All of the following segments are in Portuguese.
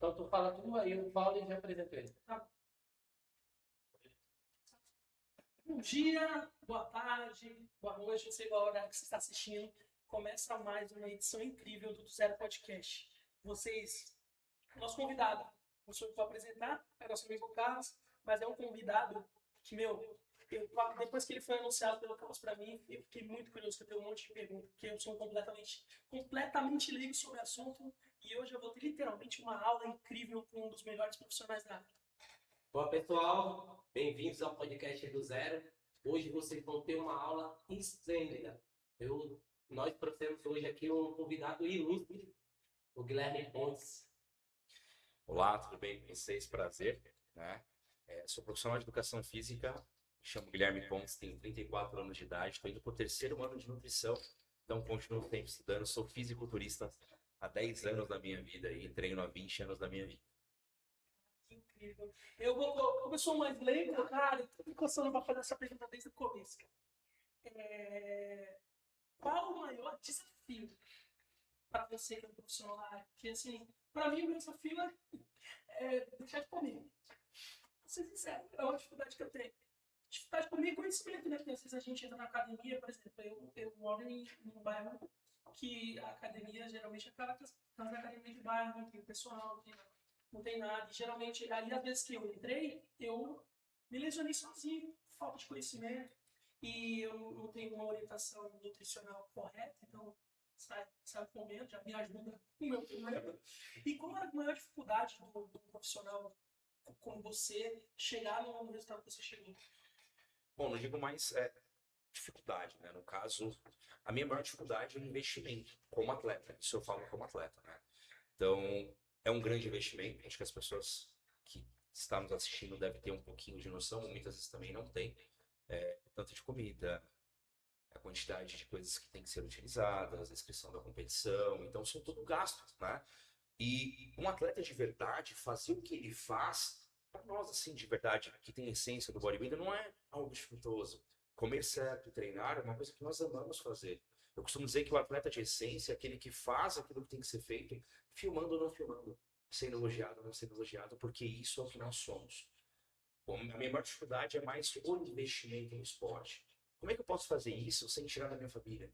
Então tu fala tudo aí, eu falo e já apresento ele. Tá. Bom dia, boa tarde, boa noite, não sei qual hora que você está assistindo. Começa mais uma edição incrível do Zero Podcast. Nosso convidado, não sou eu que vou apresentar, é nosso amigo Carlos, mas é um convidado que, depois que ele foi anunciado pelo Carlos para mim, eu fiquei muito curioso, que eu tenho um monte de perguntas, porque eu sou completamente leigo sobre o assunto, e hoje eu vou ter literalmente uma aula incrível com um dos melhores profissionais da área. Bom, pessoal, bem-vindos ao podcast do Zero. Hoje vocês vão ter uma aula esplêndida. Nós trouxemos hoje aqui um convidado ilustre, o Guilherme Pontes. Olá, tudo bem com vocês? Prazer, né? Sou profissional de educação física, me chamo Guilherme Pontes, tenho 34 anos de idade, estou indo para o terceiro ano de nutrição, então continuo sempre estudando, sou fisiculturista há 10 anos da minha vida e treino há 20 anos da minha vida. Que incrível. Como eu sou mais leigo, cara, estou me coçando para fazer essa pergunta desde o começo. Qual o maior desafio para você que é um profissional da área? Porque, assim, para mim, o meu desafio é deixar de comer. Vou ser sincero, é uma dificuldade que eu tenho. Dificuldade por mim é conhecimento, né? Porque às vezes a gente entra na academia, por exemplo, eu moro num bairro que a academia geralmente é aquelas academias de bairro, não tem pessoal, não tem nada. E geralmente, ali, às vezes que eu entrei, eu me lesionei sozinho, falta de conhecimento, e eu não tenho uma orientação nutricional correta, então sai comendo, já me ajuda no meu problema. E qual era a maior dificuldade do profissional como você chegar no resultado que você chegou? Bom, não digo mais dificuldade, né? No caso, a minha maior dificuldade é o investimento como atleta, isso eu falo como atleta, né? Então, é um grande investimento, acho que as pessoas que estão nos assistindo devem ter um pouquinho de noção, muitas vezes também não tem, tanto de comida, a quantidade de coisas que tem que ser utilizadas, a inscrição da competição, então são tudo gastos, né? E um atleta de verdade, fazer o que ele faz, para nós assim, de verdade, que tem a essência do bodybuilder, não é algo dificultoso. Comer certo, treinar, é uma coisa que nós amamos fazer. Eu costumo dizer que o atleta de essência é aquele que faz aquilo que tem que ser feito, filmando ou não filmando, sendo elogiado ou não sendo elogiado, porque isso é o que nós somos. Bom, a minha maior dificuldade é mais o investimento no esporte. Como é que eu posso fazer isso sem tirar da minha família?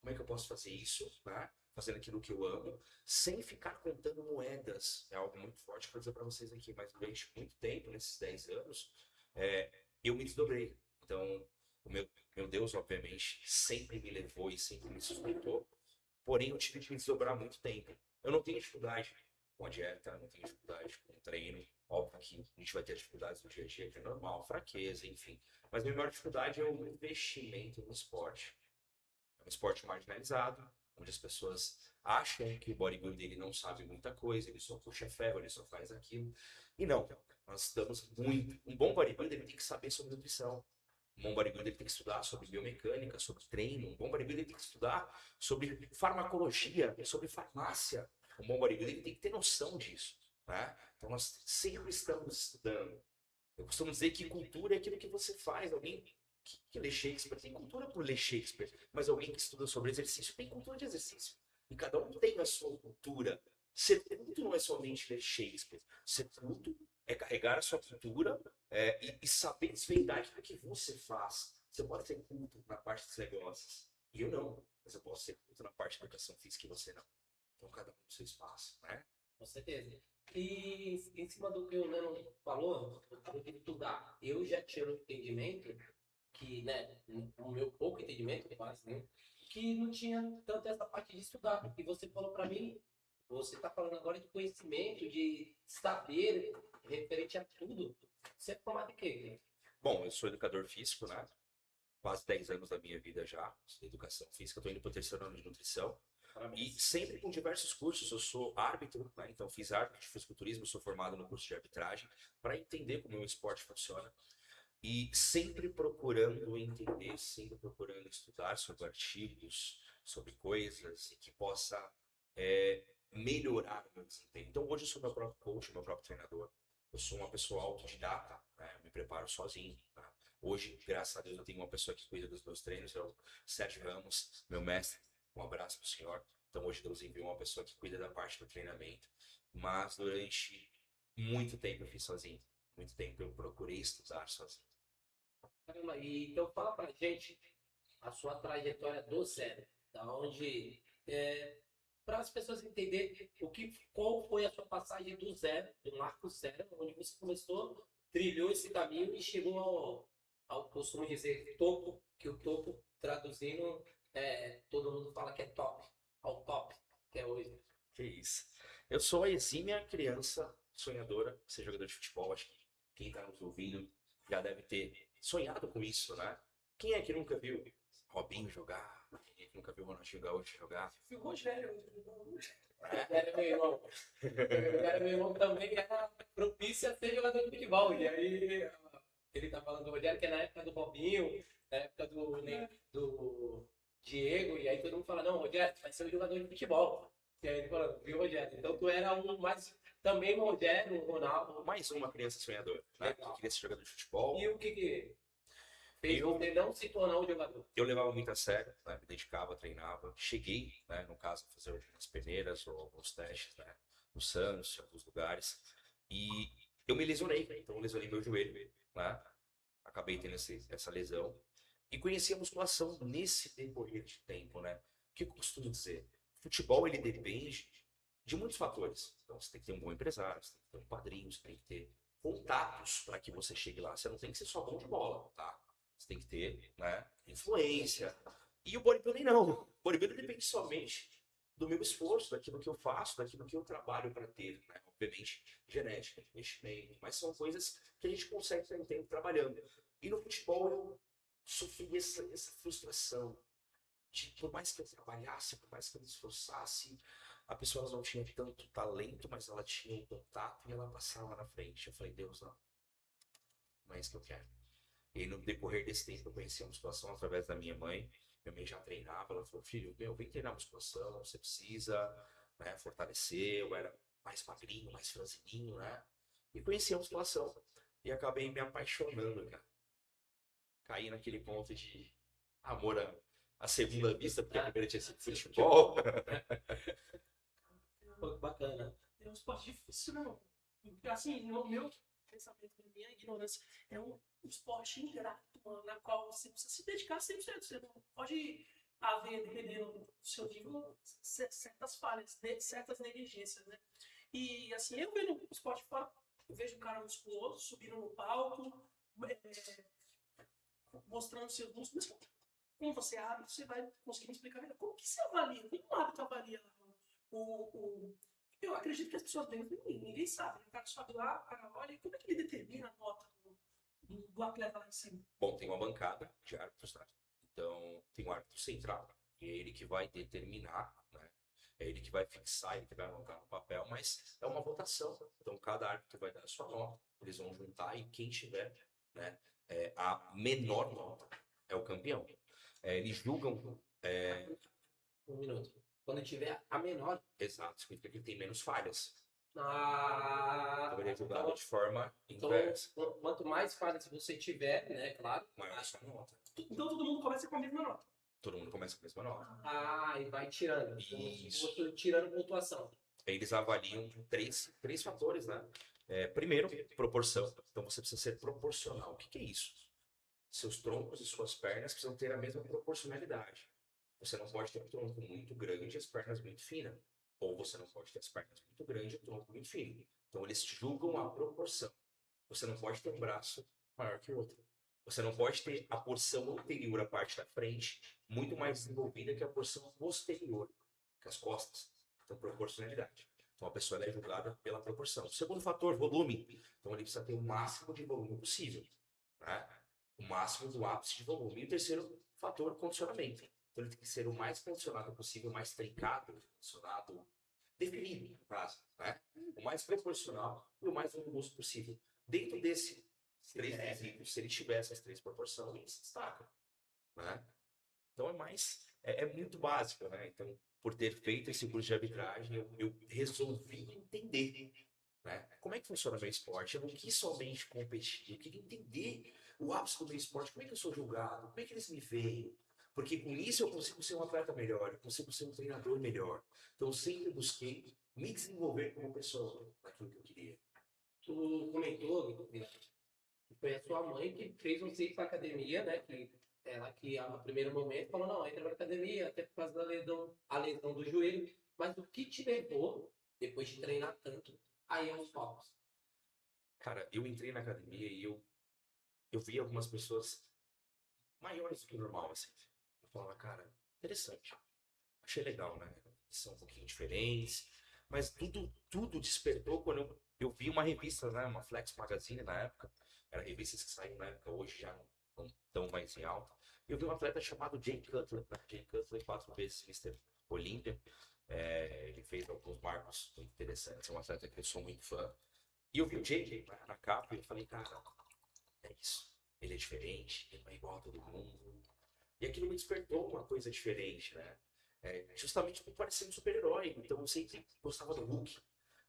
Como é que eu posso fazer isso, né? Fazendo aquilo que eu amo, sem ficar contando moedas? É algo muito forte para dizer para vocês aqui, mas durante muito tempo, nesses 10 anos, eu me desdobrei. Então, o meu Deus, obviamente, sempre me levou e sempre me sustentou, porém eu tive que me desdobrar há muito tempo. Eu não tenho dificuldade com a dieta, não tenho dificuldade com o treino. Óbvio que a gente vai ter dificuldades no dia a dia, que é normal, fraqueza, enfim. Mas a minha maior dificuldade é o investimento no esporte. É um esporte marginalizado, onde as pessoas acham que o bodybuilder ele não sabe muita coisa, ele só puxa ferro, ele só faz aquilo. E não, nós estamos muito. Um bom bodybuilder ele tem que saber sobre nutrição. Um bom bodybuilder tem que estudar sobre biomecânica, sobre treino. Um bom bodybuilder tem que estudar sobre farmacologia, sobre farmácia. Um bom bodybuilder tem que ter noção disso, né? Então nós sempre estamos estudando. Eu costumo dizer que cultura é aquilo que você faz. Alguém que lê Shakespeare tem cultura por ler Shakespeare, mas alguém que estuda sobre exercício tem cultura de exercício. E cada um tem a sua cultura. Ser culto não é somente ler Shakespeare. Ser culto é carregar a sua cultura e saber desvendar aquilo que você faz. Você pode ser culto na parte dos negócios. E eu não. Mas eu posso ser culto na parte da educação física e você não. Então cada um no seu espaço, né? Com certeza. E em cima do que o Leandro falou, eu tive que estudar. Eu já tinha um entendimento que, né, o meu pouco entendimento, quase, né, que não tinha tanto essa parte de estudar. E você falou para mim, você está falando agora de conhecimento, de saber referente a tudo. Você é formado em quê? Bom, eu sou educador físico, né? Quase 10 anos da minha vida já, de educação física. Estou indo para o terceiro ano de nutrição. E sempre com diversos cursos. Eu sou árbitro, né? Então fiz árbitro de fisiculturismo, sou formado no curso de arbitragem para entender como o esporte funciona. E sempre procurando entender, sempre procurando estudar sobre artigos, sobre coisas que possa melhorar o meu desempenho. Então hoje eu sou meu próprio coach, meu próprio treinador. Eu sou uma pessoa autodidata, né? Eu me preparo sozinho. Tá? Hoje, graças a Deus, eu tenho uma pessoa que cuida dos meus treinos, é o Sérgio Ramos, meu mestre. Um abraço para o senhor. Então hoje Deus enviou uma pessoa que cuida da parte do treinamento. mas durante muito tempo eu fiz sozinho. Muito tempo eu procurei estudar sozinho. Caramba, e então fala pra gente a sua trajetória do zero, da onde, para as pessoas entenderem qual foi a sua passagem do zero, do marco zero, onde você começou, trilhou esse caminho e chegou ao costume dizer topo, que o topo, traduzindo, todo mundo fala que é top, ao top, que é hoje. Que isso. Eu sou a exímia criança sonhadora, ser jogador de futebol. Acho que quem está nos ouvindo já deve ter sonhado com isso, né? Quem é que nunca viu Robinho jogar? Quem é que nunca viu Ronaldinho Gaúcho jogar? Fui o Rogério. Era meu irmão. Era meu irmão também era propício a ser jogador de futebol. E aí ele tá falando do Rogério, que é na época do Robinho, na época do Diego, e aí todo mundo fala, não, Rogério, tu vai ser um jogador de futebol. E aí ele falando, viu, Rogério? Então tu era um mais. Também o Rogério, o Ronaldo. Mais uma criança sonhadora, né? Que Legal. queria ser jogador de futebol. E o que fez Eu- você não se tornar um jogador? Eu levava muito a sério, né? Me dedicava, treinava. Cheguei, né, no caso, a fazer algumas peneiras ou alguns testes, né? No Santos, em alguns lugares. E eu me lesionei, então eu lesionei meu joelho, né? Acabei tendo essa lesão. E conheci a musculação nesse decorrer de tempo, né? O que eu costumo dizer? Futebol, ele depende de muitos fatores. Então, você tem que ter um bom empresário, você tem que ter um padrinho, você tem que ter contatos para que você chegue lá. Você não tem que ser só bom de bola, tá? Você tem que ter, né, influência. E o bodybuilding não. O bodybuilding depende somente do meu esforço, daquilo que eu faço, daquilo que eu trabalho para ter, né? Obviamente, genética, investimento, mas são coisas que a gente consegue estar um tempo trabalhando. E no futebol eu sofri essa frustração de, por mais que eu trabalhasse, por mais que eu me esforçasse, a pessoa ela não tinha tanto talento, mas ela tinha um contato e ela passava na frente. Eu falei, Deus, não é isso que eu quero. E aí, no decorrer desse tempo, eu conheci a musculação através da minha mãe. Minha mãe já treinava. Ela falou, filho, vem treinar musculação, você precisa, né, fortalecer. Eu era mais magrinho, mais franzininho, né? E conheci a musculação. E acabei me apaixonando, cara. Caí naquele ponto de amor à segunda vista, porque a primeira tinha sido futebol. Pô, que bacana. É um esporte difícil, não. Assim, no meu pensamento, na minha ignorância, é um esporte ingrato, mano, na qual você precisa se dedicar 100%. Você não pode haver, dependendo do seu nível, certas falhas, certas negligências, né? E, assim, eu vendo o esporte fora, eu vejo um cara musculoso subindo no palco, mostrando seus músculos. Mas como você abre, você vai conseguir me explicar melhor. Como que você avalia? Como um hábito avalia eu acredito que as pessoas dentro, ninguém sabe. O cara sobe lá, o cara olha, e como é que ele determina a nota do atleta lá em cima? Bom, tem uma bancada de árbitros, né? Então, tem um árbitro central, e é ele que vai determinar, né? É ele que vai fixar, ele que vai anotar no papel, mas é uma votação. Então, cada árbitro vai dar a sua nota, eles vão juntar e quem tiver, né, a menor nota é o campeão. Eles julgam. Um minuto. Quando tiver a menor. Exato, significa que ele tem menos falhas. Então Ele é julgado de forma então, inversa. quanto mais falhas você tiver, né, claro. Maior a sua nota. Então todo mundo começa com a mesma nota. Todo mundo começa com a mesma nota. E vai tirando. Isso. Então, tirando pontuação. Eles avaliam três fatores, né? Primeiro, proporção. Então você precisa ser proporcional. O que é isso? Seus troncos e suas pernas precisam ter a mesma proporcionalidade. Você não pode ter um tronco muito grande e as pernas muito finas. Ou você não pode ter as pernas muito grandes e o tronco muito fino. Então eles julgam a proporção. Você não pode ter um braço maior que o outro. Você não pode ter a porção anterior, a parte da frente, muito mais desenvolvida que a porção posterior, que as costas. Então, proporcionalidade. Então, a pessoa ela é julgada pela proporção. O segundo fator, volume. Então, ele precisa ter o máximo de volume possível. Né? O máximo do ápice de volume. E o terceiro fator, condicionamento. Então, ele tem que ser o mais condicionado possível, mais trincado, condicionado, definido, no caso. Né? O mais proporcional e o mais volumoso possível. Dentro desses três requisitos, se ele tiver essas três proporções, ele se destaca. Né? Então, é muito básico. Né? Então, por ter feito esse curso de arbitragem, eu resolvi entender, né, como é que funciona o meu esporte. Eu não quis somente competir, eu queria entender o ápice do meu esporte, como é que eu sou julgado, como é que eles me veem. Porque com isso eu consigo ser um atleta melhor, eu consigo ser um treinador melhor. Então eu sempre busquei me desenvolver como pessoa naquilo que eu queria. Tu comentou, Vila, que foi a sua mãe que fez você ir pra academia, né? Que ela que no primeiro momento falou, não, entra na academia, até por causa da lesão, a lesão do joelho. Mas o que te levou, depois de treinar tanto, aí aos palcos? Cara, eu entrei na academia e eu vi algumas pessoas maiores do que o normal, assim. Eu falava, cara, interessante. Achei legal, né? São um pouquinho diferentes. Mas tudo despertou quando eu vi uma revista, né? Uma Flex Magazine na época. Era revistas que saíram na época, hoje já não estão mais em alta. Eu vi um atleta chamado Jay Cutler, né? Jay Cutler, 4 vezes Mr. Olympia. Ele fez alguns marcos muito interessantes. É um atleta que eu sou muito fã. E eu vi o Jay na capa e eu falei, cara, é isso. Ele é diferente, ele não é igual a todo mundo. E aquilo me despertou uma coisa diferente, né? Justamente por parecer um super-herói. Então eu sempre gostava do Hulk.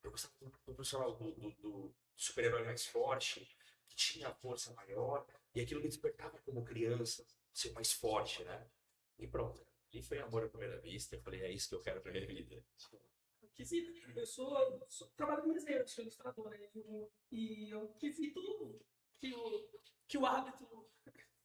Eu gostava do profissional, do super-herói mais forte, que tinha força maior. E aquilo me despertava como criança, ser mais forte, né? E pronto. E foi amor à primeira vista. Eu falei, é isso que eu quero pra minha vida. Eu trabalho com desenho, eu sou ilustrador, né? E eu quesito que o árbitro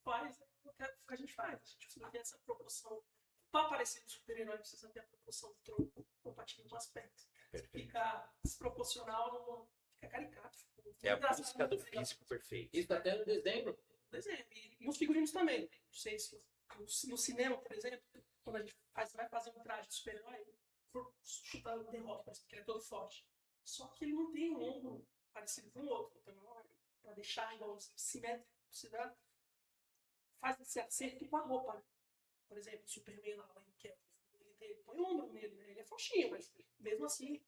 faz, é o que a gente faz. A gente precisa ter essa proporção. Para parecer um super-herói, precisa ter a proporção do tronco compatível com as pernas. Se fica desproporcional, não fica caricato. É a busca do físico perfeito. Isso até no desenho. Desenho. E nos figurinos também. Não sei se no cinema, por exemplo, quando a gente vai fazer um traje de super-herói, for chutar o The Rock, por exemplo, que ele é todo forte. Só que ele não tem um ombro parecido com o outro. Então, para deixar igual simétrico, precisa faz esse acerto com a roupa, né? Por exemplo, o Superman lá, ele põe o ombro nele, né? Ele é fortinho, mas mesmo assim,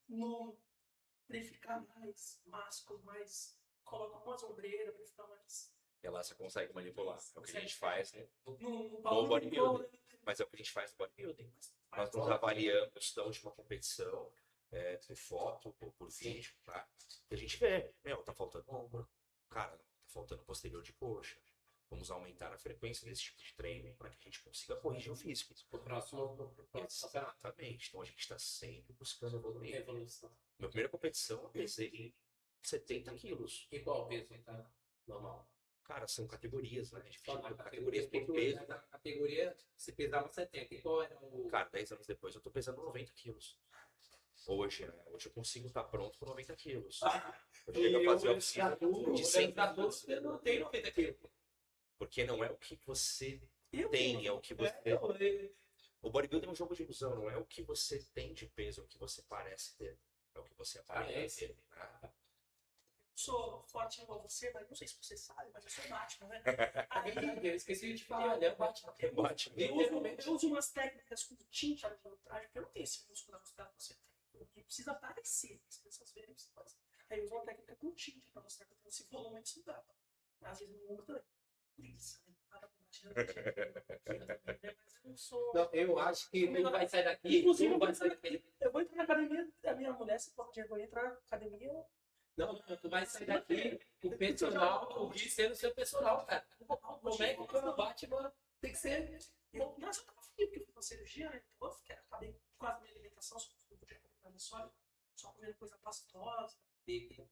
pra ele ficar mais másculo, mais. Coloca umas ombreiras pra ele ficar mais. E lá você consegue manipular. É o que a gente faz, né? No bodybuilding. Mas é o que a gente faz no bodybuilding. Nós nos avaliamos da última competição, por foto, por vídeo, tá? E a gente vê, tá faltando ombro. Cara, tá faltando posterior de coxa. Vamos aumentar a frequência desse tipo de treino para que a gente consiga corrigir o físico. Pro próximo. Exatamente. Então a gente está sempre buscando evoluir. Evolução. Minha primeira competição eu pesei 70 quilos. E qual o peso, tá? Normal. Cara, são categorias, né? A gente Só fala na categorias por peso. Na categoria se pesava 70. E qual era o. Cara, 10 anos depois eu tô pesando 90 quilos. Hoje, né? Hoje eu consigo estar pronto com 90 quilos. Eu chego a fazer a oficina de 100 quilos. Eu não tenho 90 quilos. Porque não é o que você tem, é o que você... O bodybuilding é um jogo de ilusão, não é o que você tem de peso, é o que você parece ter. É o que você aparenta ter. Eu sou forte igual você, mas não sei se você sabe, mas eu sou Batman, né? Eu esqueci de falar, ele é Batman. Eu uso umas técnicas com tinta no meu traje, porque eu não tenho esse músculo na musculatura que você tem. Não precisa aparecer, as pessoas verem. Aí eu uso uma técnica com tinta para mostrar que eu tenho esse volume de cidade. Às vezes no ombro também. Não, eu acho que não vai sair daqui. Inclusive, não vai sair daqui. eu vou entrar na academia, a minha mulher, se for eu vou entrar na academia. Não, tu vai sair daqui com o personal, o Gui sendo seu personal, cara. Como é que o Batman tem que ser? Nossa, eu tava frio porque eu fiz uma cirurgia, né? Então eu acabei quase minha alimentação, só podia comer nada só comendo coisa pastosa, líquida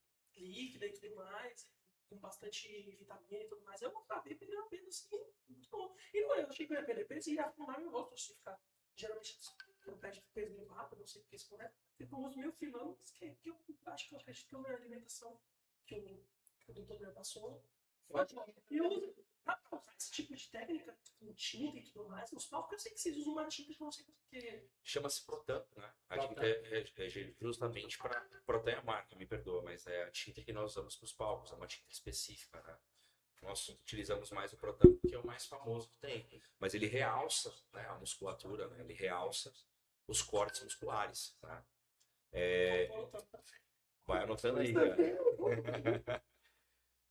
e tudo mais, com bastante vitamina e tudo mais. Eu acabei perdendo peso assim, muito bom. E não, eu achei que eu ia perder peso e ia afundar meu rosto, se ficar. Geralmente eu perco peso muito rápido, não sei porque isso não é. Fico o rosto meio filando, mas que eu acho que eu acredito que é a minha alimentação que o doutor me passou. E eu uso pra usar esse tipo de técnica, com tinta e tudo mais, nos palcos, eu sei que vocês usam uma tinta que eu não sei porque. Chama-se Protan, né? A tinta é justamente para Protan é a marca, me perdoa, mas é a tinta que nós usamos para os palcos, é uma tinta específica, né? Nós utilizamos mais o Protan porque é o mais famoso que tem, mas ele realça, né, a musculatura, né? Ele realça os cortes musculares, tá? Vai anotando aí, cara.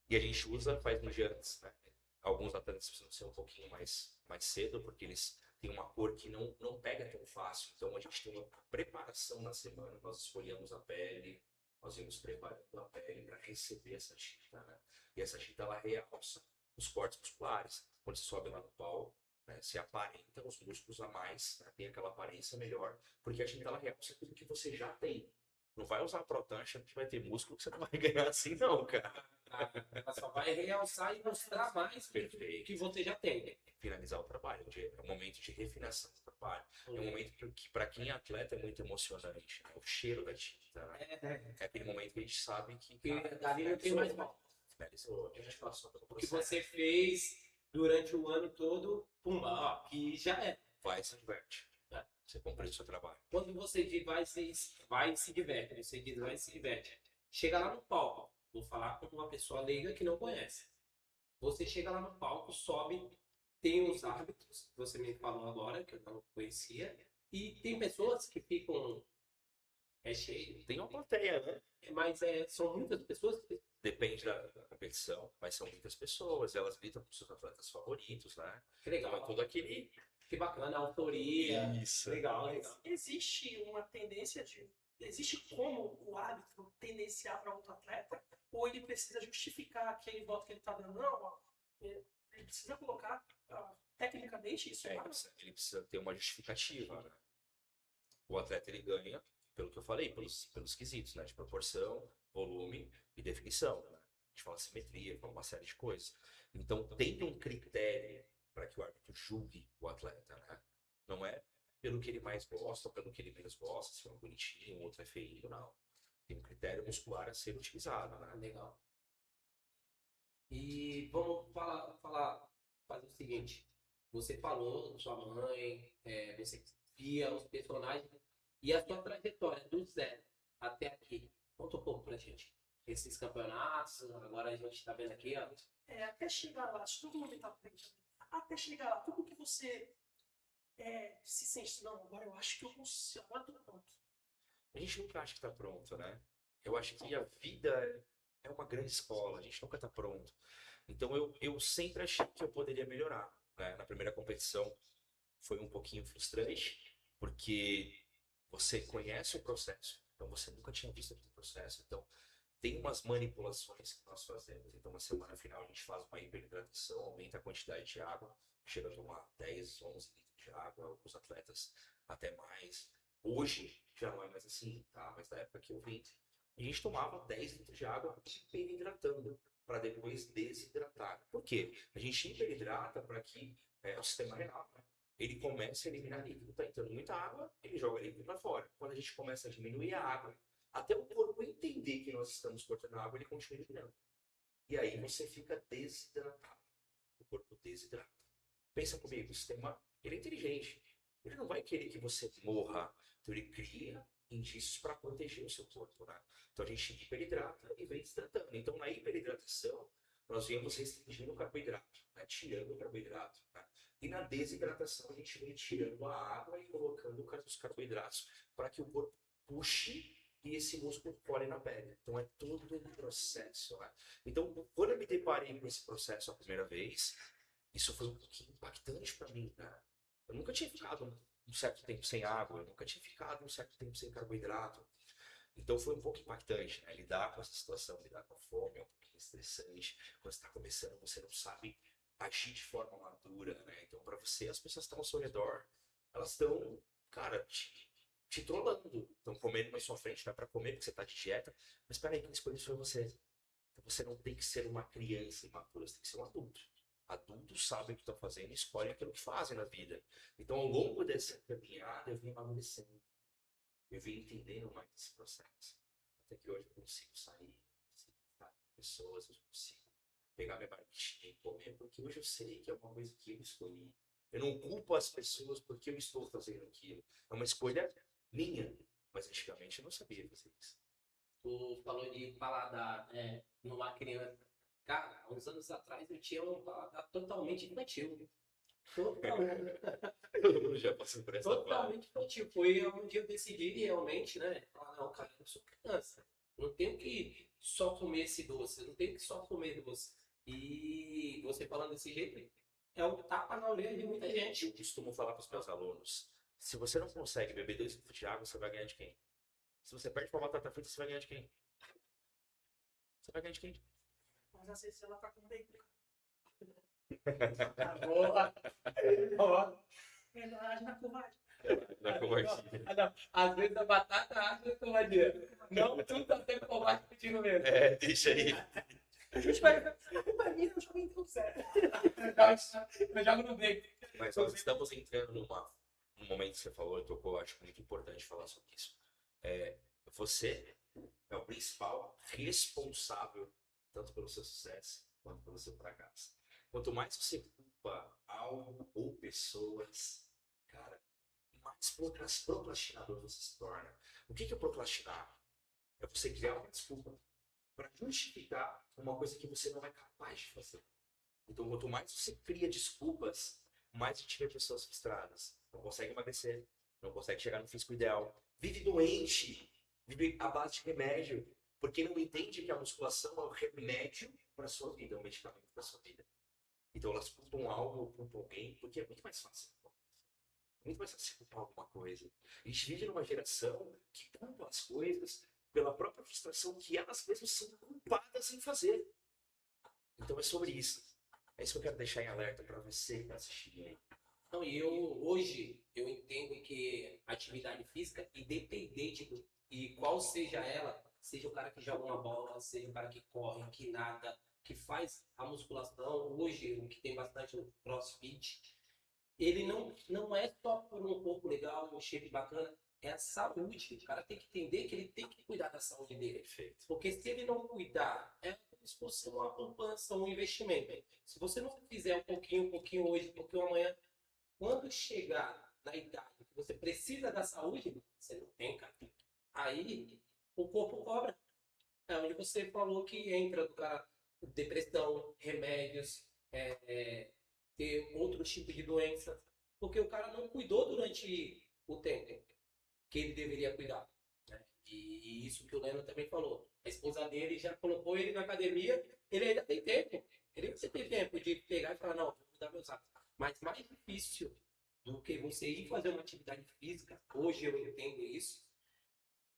E a gente faz no dia antes, né? Alguns atletas precisam ser um pouquinho mais cedo, porque eles têm uma cor que não pega tão fácil. Então a gente tem uma preparação na semana, nós esfoliamos a pele, nós íamos preparando a pele para receber essa tinta, né? E essa tinta ela realça os cortes musculares. Quando você sobe lá no palco, né, se aparenta os músculos a mais, né? Tem aquela aparência melhor, porque a tinta ela realça tudo que você já tem. Não vai usar a Protan achando que vai ter músculo que você não vai ganhar assim, não, cara. Ela só vai realçar e mostrar mais o Perfeito. que você já tem. Finalizar o trabalho. É um momento de refinação do trabalho. É um momento que, para quem é atleta, é muito emocionante. Né? O cheiro da tinta. Né? É aquele momento que a gente sabe que. Porque dali não tem mais volta. Finalizou. A gente passou pelo O que processo. você fez durante o ano todo, pumba, ó, que já é. Vai e se diverte. Né? Você cumpre o seu trabalho. Quando você diz vai e se diverte, você diz vai e se diverte. Chega lá no palco, vou falar com uma pessoa leiga que não conhece. Você chega lá no palco, sobe, tem os árbitros, que você me falou agora, que eu não conhecia, e tem pessoas que ficam cheio. Tem uma plateia, né? Mas são muitas pessoas que Depende da competição, mas são muitas pessoas. Elas gritam para os seus atletas favoritos, né? legal. Então é todo aquele. Que bacana, a autoria. Isso. Legal, legal. Existe uma tendência de. Existe como o árbitro tendenciar para outro atleta? Ou ele precisa justificar aquele voto que ele está dando? Não, ó, ele precisa colocar tecnicamente isso. Ele precisa ter uma justificativa, né? O atleta ele ganha, pelo que eu falei, pelos quesitos, né? De proporção, volume e definição, né? A gente fala simetria, fala uma série de coisas. Então tem um critério para que o árbitro julgue o atleta, né? Não é pelo que ele mais gosta ou pelo que ele menos gosta, se é um bonitinho, o outro é feio, não. Tem um critério muscular a ser utilizado, né? Legal. E vamos fazer o seguinte. Você falou sua mãe, você via os personagens e a sua trajetória do zero até aqui. Conta um pouco pra gente. Esses campeonatos, agora a gente tá vendo aqui, ó. Até chegar lá, todo mundo tá aprendendo. Até chegar lá, como que você se sente? Não, agora eu acho que eu consigo, agora eu tô pronto. A gente nunca acha que está pronto, né? Eu acho que a vida é uma grande escola, a gente nunca está pronto. Então eu sempre achei que eu poderia melhorar, né? Na primeira competição foi um pouquinho frustrante, porque você conhece o processo, então você nunca tinha visto aquele processo. Então tem umas manipulações que nós fazemos. Então na semana final a gente faz uma hiperidratação, aumenta a quantidade de água, chega a tomar 10, 11 litros de água, os atletas até mais. Hoje já não é mais assim, tá? Mas na época que eu vim, a gente tomava 10 litros de água hiperidratando, para depois desidratar. Por quê? A gente hiperidrata para que o sistema renal, né? Ele comece a eliminar líquido. Tá entrando muita água, ele joga líquido para fora. Quando a gente começa a diminuir a água, até o corpo entender que nós estamos cortando a água, ele continua eliminando. E aí você fica desidratado. O corpo desidrata. Pensa comigo, o sistema ele é inteligente. Ele não vai querer que você morra. Então ele cria indícios para proteger o seu corpo, né? Então a gente hiperidrata e vem desidratando. Então na hiperidratação, nós viemos restringindo o carboidrato, né? Tirando o carboidrato. Né? E na desidratação, a gente vem tirando a água e colocando os carboidratos para que o corpo puxe e esse músculo colhe na pele. Então é todo um processo. Né? Então, quando eu me deparei com esse processo a primeira vez, isso foi um pouquinho impactante para mim. Né? Eu nunca tinha ficado um certo tempo sem água, eu nunca tinha ficado um certo tempo sem carboidrato. Então foi um pouco impactante, né? Lidar com essa situação, lidar com a fome é um pouquinho estressante. Quando você está começando, você não sabe agir de forma madura, né? Então para você, as pessoas que estão ao seu redor, elas estão, cara, te trollando. Estão comendo na sua frente, não é para comer porque você está de dieta. Mas espera aí, quem escolheu foi você. Então você não tem que ser uma criança imatura, você tem que ser um adulto. Adultos sabem o que estão fazendo e escolhem aquilo que fazem na vida. Então, ao longo dessa caminhada, eu vim amadurecendo. Eu vim entendendo mais esse processo. Até que hoje eu consigo sair, consigo estar com pessoas, eu consigo pegar minha marmitinha e comer, porque hoje eu sei que é uma coisa que eu escolhi. Eu não culpo as pessoas porque eu estou fazendo aquilo. É uma escolha minha. Mas antigamente eu não sabia fazer isso. Tu falou de paladar, numa criança. Cara, há uns anos atrás eu tinha um paladar totalmente infantil. Totalmente. Eu já passei por essa Totalmente infantil. Foi onde eu decidi realmente, né? Falar, não, cara, eu sou criança. Não tenho que só comer esse doce. Não tenho que só comer doce. E você falando desse jeito, é um tapa na orelha de muita gente. Eu costumo falar para os meus alunos, se você não consegue beber 2 litros de água, você vai ganhar de quem? Se você perde para batata frita, você vai ganhar de quem? Você vai ganhar de quem? Mas às vezes ela tá com bacon. Boa! Boa! Melhor age na covarde. Na covardia. Não. Às vezes a batata acha que covardia. Não, tu tá sendo covarde contigo mesmo. Deixa aí. A gente vai. Pra mim, eu jogo então sério. Eu jogo no break. Mas nós estamos entrando num momento que você falou, e tocou, acho muito importante falar sobre isso. Você é o principal responsável tanto pelo seu sucesso quanto pelo seu fracasso. Quanto mais você culpa algo ou pessoas, cara, mais procrastinador você se torna. O que é procrastinar? É você criar uma desculpa para justificar uma coisa que você não é capaz de fazer. Então, quanto mais você cria desculpas, mais a gente vê pessoas frustradas. Não consegue emagrecer, não consegue chegar no físico ideal, vive doente, vive à base de remédio, porque não entende que a musculação é um remédio para sua vida, é um medicamento para sua vida. Então elas culpam algo ou culpam alguém, porque é muito mais fácil. É muito mais fácil culpar alguma coisa. A gente vive numa geração que culpa as coisas pela própria frustração que elas mesmas são culpadas em fazer. Então é sobre isso. É isso que eu quero deixar em alerta para você que está assistindo aí. Então, hoje eu entendo que atividade física, independente e qual seja ela, seja o cara que joga uma bola, seja o cara que corre, que nada, que faz a musculação, hoje o que tem bastante no CrossFit, ele não é só por um corpo legal, um shape bacana, é a saúde. O cara tem que entender que ele tem que cuidar da saúde dele. Perfeito. Porque se ele não cuidar, é como se fosse uma poupança, um investimento. Se você não fizer um pouquinho hoje, um pouquinho amanhã, quando chegar na idade que você precisa da saúde, você não tem, cara. Aí o corpo cobra. É onde você falou que entra do cara depressão, remédios, ter outro tipo de doença. Porque o cara não cuidou durante o tempo que ele deveria cuidar. Né? E isso que o Leno também falou. A esposa dele já colocou ele na academia, ele ainda tem tempo. Ele ainda tem tempo de pegar e falar, não, vou mudar meus hábitos. Mas mais difícil do que você ir fazer uma atividade física, hoje eu entendo isso,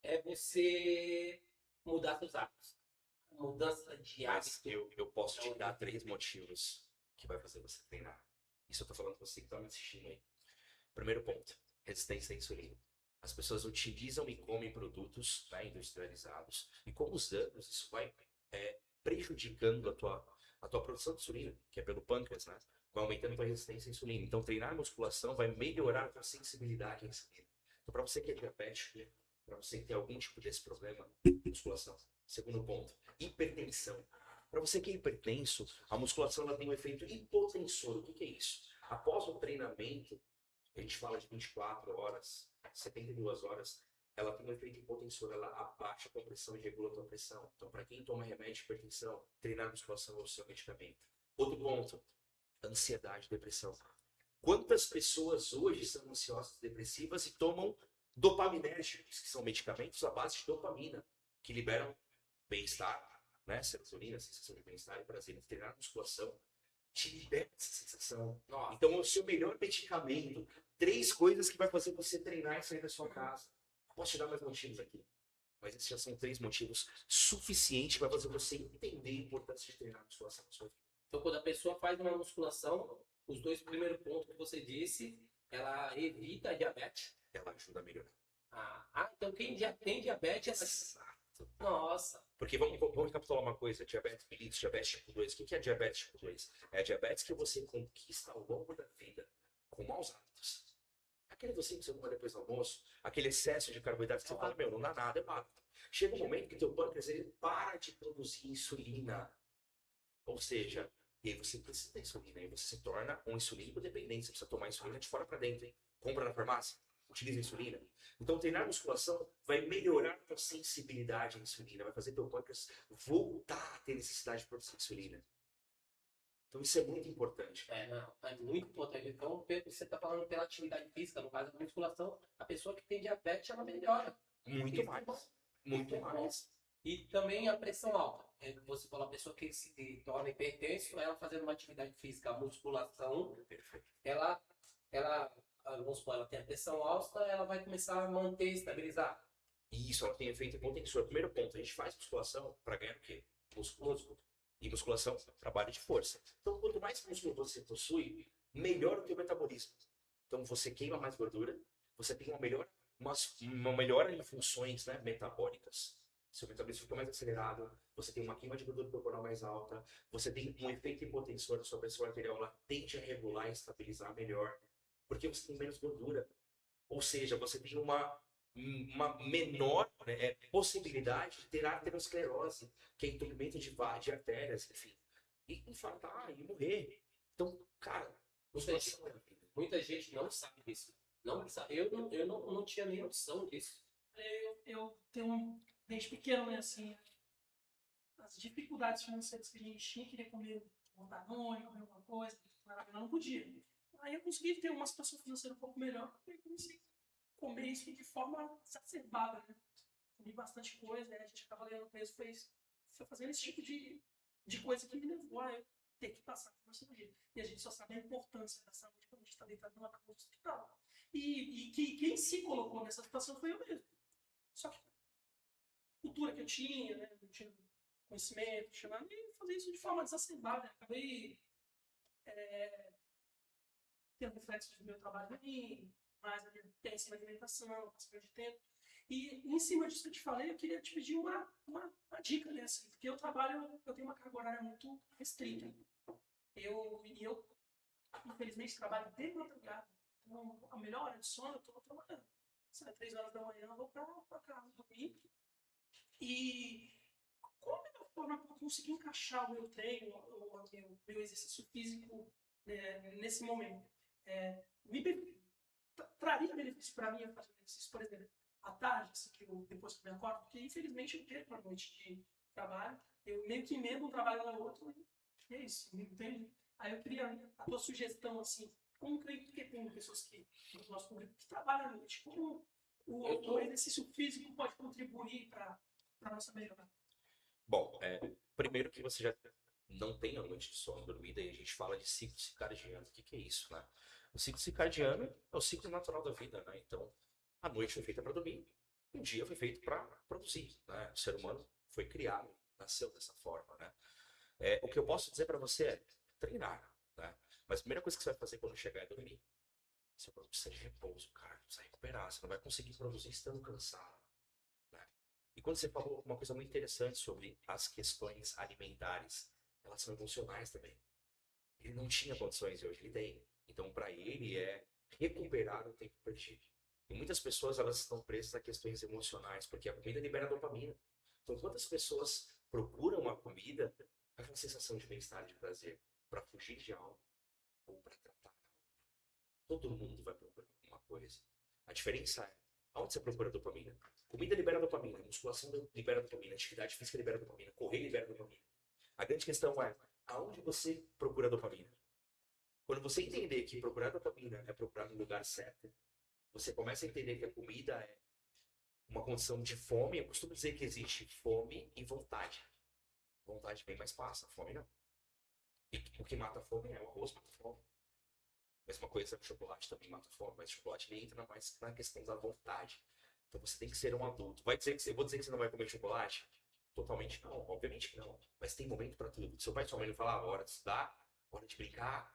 é você mudar seus hábitos. Mudança de Mas hábito. eu posso te dar 3 motivos que vai fazer você treinar. Isso eu tô falando com você que tá me assistindo aí. Primeiro ponto, resistência à insulina. As pessoas utilizam e comem produtos, né, industrializados, e com os anos isso vai prejudicando a tua produção de insulina, que é pelo pâncreas, né? Vai aumentando a tua resistência à insulina. Então, treinar musculação vai melhorar a tua sensibilidade à insulina. Então, para você que é diabético, para você que tem algum tipo desse problema, musculação. Segundo ponto, hipertensão. Para você que é hipertenso, a musculação ela tem um efeito hipotensor. O que é isso? Após o treinamento, a gente fala de 24 horas, 72 horas, ela tem um efeito hipotensor, ela abaixa a tua pressão e regula a tua pressão. Então, para quem toma remédio de hipertensão, treinar musculação é o seu medicamento. Outro ponto, ansiedade, depressão. Quantas pessoas hoje são ansiosas, depressivas e tomam dopaminérgicos, que são medicamentos à base de dopamina, que liberam bem-estar, né? Serotonina, sensação de bem-estar e prazer. Treinar musculação te libera essa sensação. Então é o seu melhor medicamento. 3 coisas que vai fazer você treinar e sair da sua casa. Posso te dar mais motivos aqui, mas esses já são 3 motivos suficientes para fazer você entender a importância de treinar musculação na sua vida. Então, quando a pessoa faz uma musculação, os 2 primeiros pontos que você disse, ela evita a diabetes. Ela ajuda a melhorar. Então quem já tem diabetes... Exato. Nossa. Porque vamos recapitular uma coisa, diabetes mellitus, diabetes tipo 2. O que é diabetes tipo 2? É a diabetes que você conquista ao longo da vida com maus hábitos. Aquele docinho que você come depois do almoço, aquele excesso de carboidratos que você fala, não dá nada, é hábito. Chega um momento que teu pâncreas ele para de produzir insulina. Ou seja, e aí você precisa da insulina, e você se torna um insulínico dependente. Você precisa tomar insulina de fora para dentro, hein? Compra na farmácia, utiliza insulina. Então, treinar musculação vai melhorar a tua sensibilidade à insulina, vai fazer teu pâncreas voltar a ter necessidade de produzir insulina. Então, isso é muito importante. É muito importante. Então, você está falando pela atividade física, no caso da musculação, a pessoa que tem diabetes, ela melhora. Muito mais. Muito mais. E também a pressão alta. Você falou, a pessoa que se torna hipertenso, ela fazendo uma atividade física, a musculação, Perfeito. vamos supor, ela tem a pressão alta, ela vai começar a manter, estabilizar. E isso, ela tem efeito hipotensor. Primeiro ponto, a gente faz musculação para ganhar o quê? Músculo. E musculação, trabalho de força. Então, quanto mais músculo você possui, melhor o teu metabolismo. Então, você queima mais gordura, você tem uma melhora em funções, né, metabólicas. Seu metabolismo fica mais acelerado, você tem uma queima de gordura corporal mais alta, você tem um efeito hipotensor da sua pressão arterial, ela tende a regular e estabilizar melhor, porque você tem menos gordura. Ou seja, você tem uma menor, né, possibilidade de ter arteriosclerose, que é entupimento de artérias, enfim, e infartar e morrer. Então, cara, musculação é a vida. Muita gente não sabe disso. Não sabe. Eu não tinha nem noção disso. Eu tenho, desde pequeno, né, assim, as dificuldades financeiras que a gente tinha, queria comer um Danone, comer alguma coisa, eu não podia. Aí eu consegui ter uma situação financeira um pouco melhor, porque eu comecei a comer isso de forma exacerbada, né? Comi bastante coisa, aí a gente acaba ganhando peso, foi fazendo esse tipo de coisa que me levou a eu ter que passar por uma cirurgia. E a gente só sabe a importância da saúde quando a gente está deitado numa cama de hospital. E quem se colocou nessa situação foi eu mesmo. Só que a cultura que eu tinha, né? Não tinha conhecimento, não tinha nada, e fazer isso de forma exacerbada. Acabei tendo reflexos do meu trabalho ruim, mais a minha péssima alimentação, passando de tempo. E em cima disso que eu te falei, eu queria te pedir uma dica, né? Assim, porque eu tenho uma carga horária muito restrita. Eu, infelizmente, trabalho de madrugada. Então, a melhor hora de sono, eu estou trabalhando. Sai 3 horas da manhã, eu vou para casa dormir. E qual a melhor forma para eu conseguir encaixar o meu treino, o meu exercício físico, né, nesse momento? Traria benefício para mim fazer exercício, por exemplo, à tarde, assim, depois que eu me acordo, porque infelizmente eu tenho uma noite de trabalho, eu meio que emendo um trabalho na outra, e é isso, entende? Aí eu queria a tua sugestão, assim, como que tem pessoas no nosso público que trabalham à noite, como o exercício físico pode contribuir para a nossa melhora? Bom, primeiro que você já não tem a noite de sono dormida e a gente fala de ciclo circadiano. O que é isso, né? O ciclo circadiano é o ciclo natural da vida, né? Então, a noite foi feita para dormir, o dia foi feito para produzir, né? O ser humano foi criado, nasceu dessa forma, né? O que eu posso dizer para você é treinar, né? Mas a primeira coisa que você vai fazer quando chegar é dormir. Seu corpo precisa de repouso, cara, precisa recuperar. Você não vai conseguir produzir estando cansado, né? E quando você falou uma coisa muito interessante sobre as questões alimentares, elas são emocionais também. Ele não tinha condições e hoje ele tem. Então, para ele é recuperar o tempo perdido. E muitas pessoas elas estão presas a questões emocionais, porque a comida libera dopamina. Então, quantas pessoas procuram a comida com aquela sensação de bem-estar, de prazer, para fugir de algo ou para tratar? Todo mundo vai procurar alguma coisa. A diferença é, aonde você procura dopamina? Comida libera dopamina, musculação libera dopamina, atividade física libera dopamina, correr libera dopamina. A grande questão é, aonde você procura dopamina? Quando você entender que procurar dopamina é procurar no lugar certo, você começa a entender que a comida é uma condição de fome. Eu costumo dizer que existe fome e vontade. Vontade bem mais passa, fome não. E o que mata a fome é o arroz, mata a fome. Mesma coisa, o chocolate também mata a fome, mas o chocolate ele entra mais na questão da vontade. Então você tem que ser um adulto. Eu vou dizer que você não vai comer chocolate? Totalmente não, obviamente que não. Mas tem momento para tudo. Seu pai e sua mãe não falam hora de estudar, hora de brincar,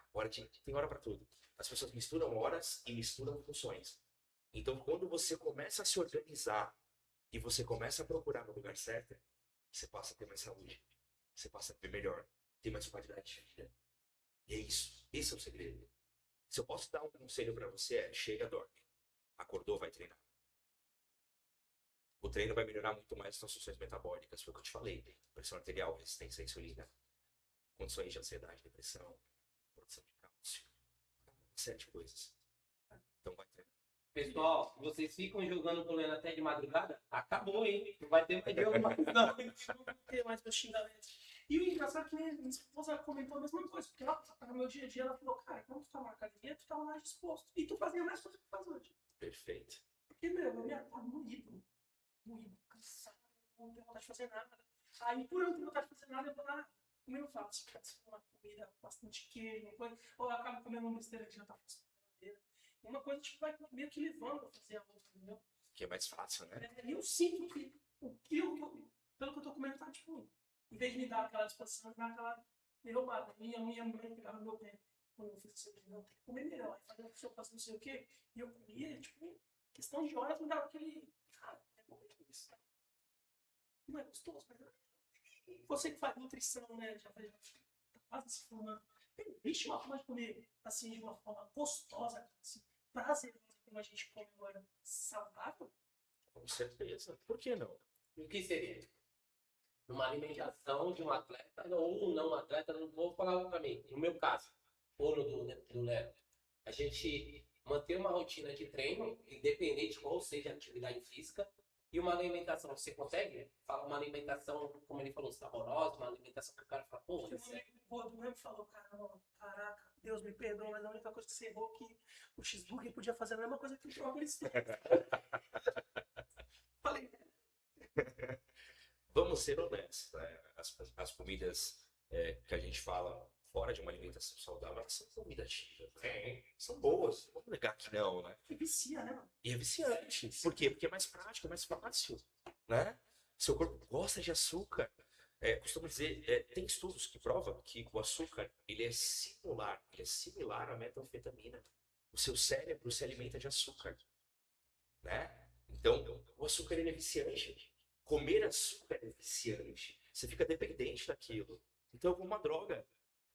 tem hora para tudo. As pessoas misturam horas e misturam funções. Então quando você começa a se organizar e você começa a procurar no lugar certo, você passa a ter mais saúde. Você passa a viver melhor, ter mais qualidade de vida. E é isso. Esse é o segredo. Se eu posso dar um conselho para você chega, dorme. Acordou, vai treinar. O treino vai melhorar muito mais as suas funções metabólicas, foi o que eu te falei. Pressão arterial, resistência à insulina, condições de ansiedade, depressão, produção de cálcio, uma série de coisas. Então vai treinar. Pessoal, vocês ficam jogando goleiro até de madrugada? Acabou, hein? Não vai ter mais jogo mais, não. Não vai ter mais meus xingamentos. E o engraçado é que minha esposa comentou a mesma coisa, porque ela, no meu dia a dia, ela falou, cara, quando tu tava na academia, tu tava mais disposto. E tu fazia mais coisa que tu faz hoje. Perfeito. Porque, meu, eu me acordo moído, cansado, não tenho vontade de fazer nada. Aí, por eu não ter vontade de fazer nada, eu vou lá, como eu faço? Uma comida bastante queijo, uma coisa, ou eu acabo comendo uma besteira que já tá fácil na geladeira. Uma coisa, tipo, vai meio que levando a fazer a outra, entendeu? Que é mais fácil, né? E eu sinto que o que eu tô, pelo que eu tô comendo, tá, tipo, em vez de me dar aquela disposição, me dá aquela derrubada. Minha mãe pegava no meu pé. quando eu fiz essa não, tem que comer melhor. Aí fazia o seu passo não sei o quê, e eu comia, tipo, questão de horas me dava aquele. Cara, é bom isso. Não é gostoso, mas é. Você que faz nutrição, né? Já faz tá quase se formando. Existe uma forma de comer assim, de uma forma gostosa, assim, prazerosa, como a gente come agora, saudável? Com certeza. Por que não? O que seria? Numa alimentação de um atleta ou não atleta, não vou falar para mim, no meu caso, ou no do Léo, a gente manter uma rotina de treino, independente qual seja a atividade física, e uma alimentação, você consegue? Fala uma alimentação, como ele falou, saborosa, uma alimentação que o cara fala, pô, Porque isso o é... amigo gordo mesmo falou, cara, ó, caraca, Deus me perdoa, mas a única coisa que você errou é que o cheeseburger podia fazer a mesma coisa que o brócolis fez. Falei, Vamos ser honestos, né? As comidas que a gente fala fora de uma alimentação saudável, elas são convidativas, né? São boas, não vamos negar que não, né? que vicia, né, mano? E é viciante. Por quê? Porque é mais prático, é mais fácil, né? Seu corpo gosta de açúcar. Costumo dizer, tem estudos que provam que o açúcar ele é similar à metanfetamina. O seu cérebro se alimenta de açúcar, né? Então, o açúcar ele é viciante. Comer açúcar é viciante. Você fica dependente daquilo. Então, é como uma droga.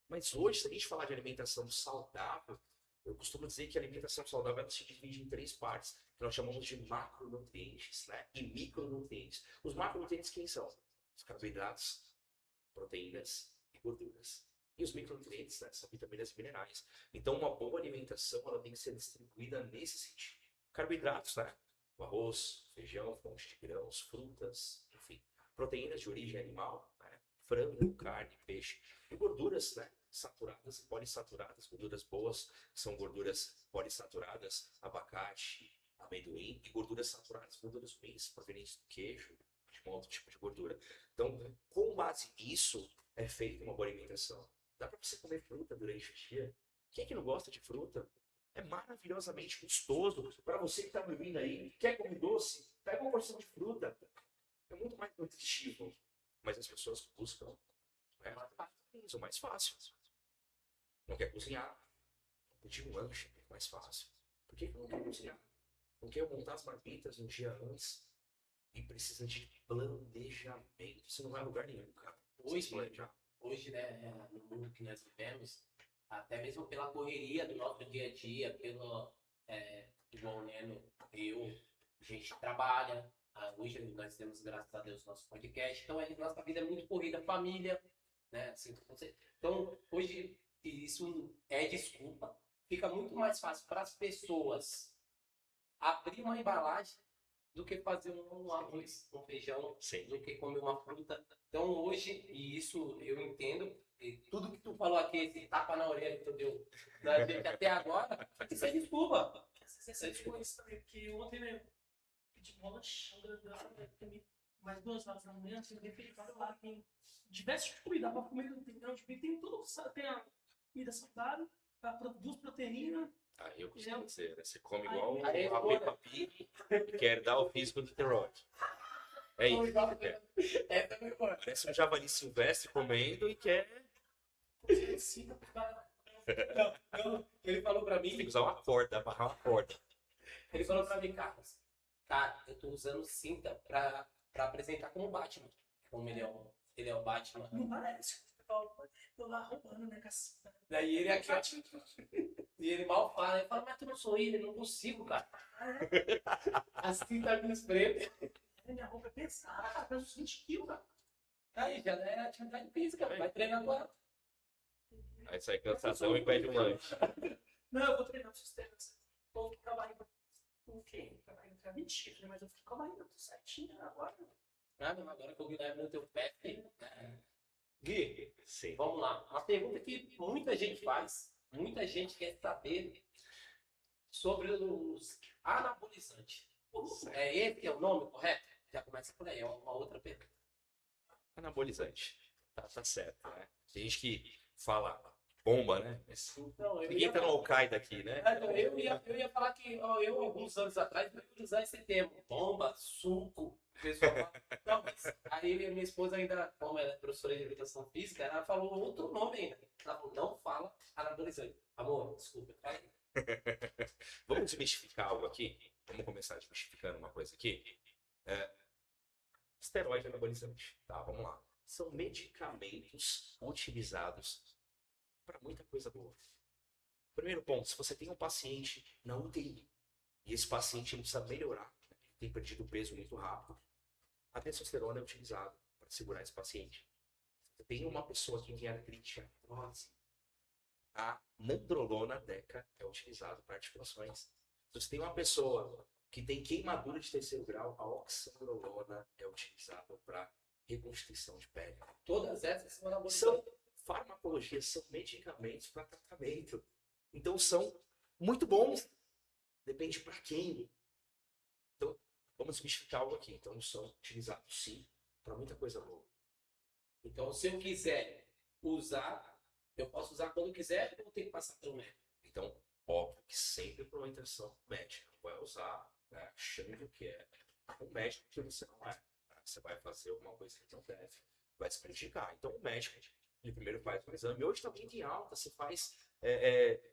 Mas hoje, se a gente falar de alimentação saudável, eu costumo dizer que a alimentação saudável ela se divide em 3 partes, que nós chamamos de macronutrientes, né? E micronutrientes. Os macronutrientes quem são? Os carboidratos, proteínas e gorduras. E os micronutrientes, né? São vitaminas e minerais. Então, uma boa alimentação ela tem que ser distribuída nesse sentido. Carboidratos, né? O arroz, feijão, fonte de grãos, frutas, enfim. Proteínas de origem animal, né? Frango, carne, peixe. E gorduras, né? Saturadas e polissaturadas. Gorduras boas são gorduras polissaturadas, abacate, amendoim. E gorduras saturadas, gorduras ruins, provenientes do queijo, de um outro tipo de gordura. Então, com base nisso, é feita uma boa alimentação. Dá para você comer fruta durante o dia. Quem é que não gosta de fruta? É maravilhosamente gostoso. Para você que está me ouvindo aí, quer comer doce? Pega uma porção de fruta. É muito mais nutritivo. Mas as pessoas buscam o mais fácil. Não quer cozinhar? Pedir um lanche é mais fácil. Por que não quer cozinhar? Não quer montar as marmitas um dia antes? E precisa de planejamento. Você não vai a lugar nenhum, cara. Hoje, né, no mundo que nós vivemos, até mesmo pela correria do nosso dia a dia, igual o Neno, a gente trabalha, hoje nós temos, graças a Deus, nosso podcast, então a nossa vida é muito corrida, família, né, assim, então hoje isso é desculpa, fica muito mais fácil para as pessoas abrir uma embalagem do que fazer um arroz, um feijão, Sim. do que comer uma fruta. Então hoje, e isso eu entendo, e tudo que tu falou aqui, esse tapa na orelha que tu deu da gente até agora, isso é desculpa. Essa isso também, porque ontem, né, pedi bola grandão, comi mais 2 horas da manhã, assim, refeitório lá, tem diversos tipos de comida, dá pra comer, tem grão de bico, tem tudo, tem a comida saudável, produz proteína. Aí eu costumo dizer, né? Você come Aí, igual aí, a Peppa Pig e quer dar o físico do The Rock. É isso. Essa foi boa. Parece um javali silvestre comendo e quer. Não, ele falou pra Tem mim, que usar uma corda, amarrar uma corda. ele falou pra mim, Carlos, cara, eu tô usando cinta pra apresentar como Batman. Como ele é o Batman. Não parece. Eu lá roubando, né, caceta. Daí ele aqui, ó, e ele mal fala, ele fala, mas tu não sou ele, não consigo, cara. Assim tá me espreme. Minha roupa é pesada, cara, pesa uns 20 quilos, cara. Aí já é atividade física, vai treinar agora. Aí sai cansadão e pede um lanche. Não, eu vou treinar pra vocês terem. Vou ficar com a barriga. Não fiquei com a barriga, tá mentira, né? Mas eu fiquei com a barriga tudo certinho agora. Ah, mas agora que o Guilherme no teu pé, filho. Gui, Sim. vamos lá. Uma pergunta que muita gente faz, muita gente quer saber sobre os anabolizantes. É esse que é o nome correto? Já começa por aí, é uma outra pergunta. Anabolizante. Tá certo, né? Tem gente que fala bomba, né? Mas Então, ninguém tá no Al-Qaeda aqui, né? eu ia falar que ó, eu, alguns anos atrás, eu ia usar esse termo, bomba, suco. O pessoal fala, não, mas aí a minha esposa ainda, como ela é professora de educação física, ela falou outro nome ainda. Ela falou, não fala anabolizante. Amor, desculpa, fala aí. Vamos desmistificar algo aqui? Vamos começar desmistificando uma coisa aqui. Esteroide anabolizante, tá? Vamos lá. São medicamentos utilizados para muita coisa boa. Primeiro ponto, se você tem um paciente na UTI e esse paciente ele precisa melhorar, ele tem perdido peso muito rápido, a testosterona é utilizada para segurar esse paciente. Se você tem uma pessoa que tem artrite, artrose, a nandrolona deca é utilizada para articulações. Se você tem uma pessoa que tem queimadura de terceiro grau, a oxandrolona é utilizada para reconstituição de pele. Todas essas são São anabolizantes. farmacologias, são medicamentos para tratamento. Então são muito bons. Depende para quem. Então, vamos desmistificar algo aqui. Então, são utilizados sim para muita coisa boa. Então, se eu quiser usar, eu posso usar quando quiser ou tenho que passar pelo médico? Então, óbvio que sempre por uma intenção médica. Não vai usar, né, achando que é um médico que você não é. Você vai fazer alguma coisa que não deve, vai se prejudicar. Então, o médico, ele primeiro faz um exame. Hoje também tem alta, você faz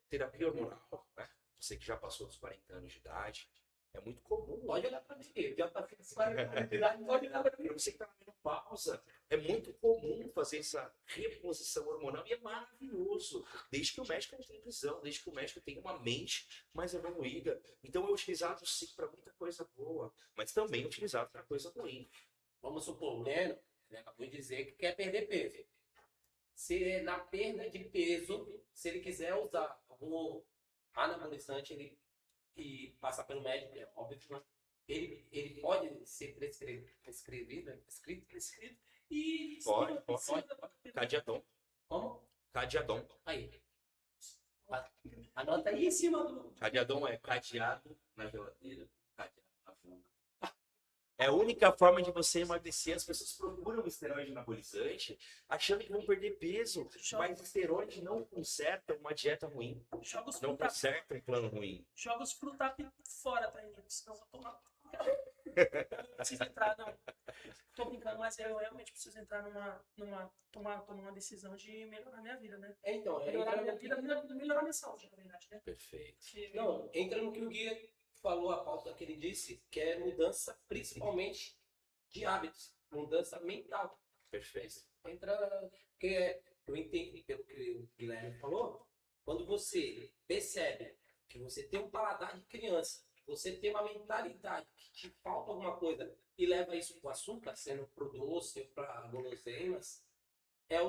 terapia hormonal, né? Você que já passou dos 40 anos de idade, é muito comum. Pode olhar para mim, eu já passei dos 40 anos de idade, pode olhar para mim. Para você que está na menopausa, é muito comum fazer essa reposição hormonal e é maravilhoso, desde que o médico não tenha visão, desde que o médico tenha uma mente mais evoluída. Então é utilizado sim para muita coisa boa, mas também é utilizado para coisa ruim. Vamos supor, o Leno, ele acabou de dizer que quer perder peso. Se na perda de peso, se ele quiser usar algum anabolizante e passar pelo médico, é óbvio que ele pode ser prescrito. E Pode. pode. Cadiadon. Como? Cadiadon. Aí. Anota aí em cima do. Cadiadon é cadeado na geladeira, cadeado na fuga. É a única forma de você emagrecer. As pessoas procuram esteroide anabolizante achando que vão perder peso, mas esteroide não conserta uma dieta ruim, Joga os não frutap conserta um plano ruim. fora, tá, Inês? Senão eu vou tomar. Não preciso entrar, não. Tô brincando, mas eu realmente preciso entrar tomar uma decisão de melhorar minha vida, né? Então, Melhorar minha vida, melhorar minha saúde, na verdade, né? Perfeito. não, entra no que o guia falou, a pauta que ele disse, que é mudança principalmente de hábitos, mudança mental. Perfeito. Entra, porque eu entendi pelo que o Guilherme falou, quando você percebe que você tem um paladar de criança, você tem uma mentalidade que te falta alguma coisa e leva isso para o açúcar, sendo para o doce, para guloseimas,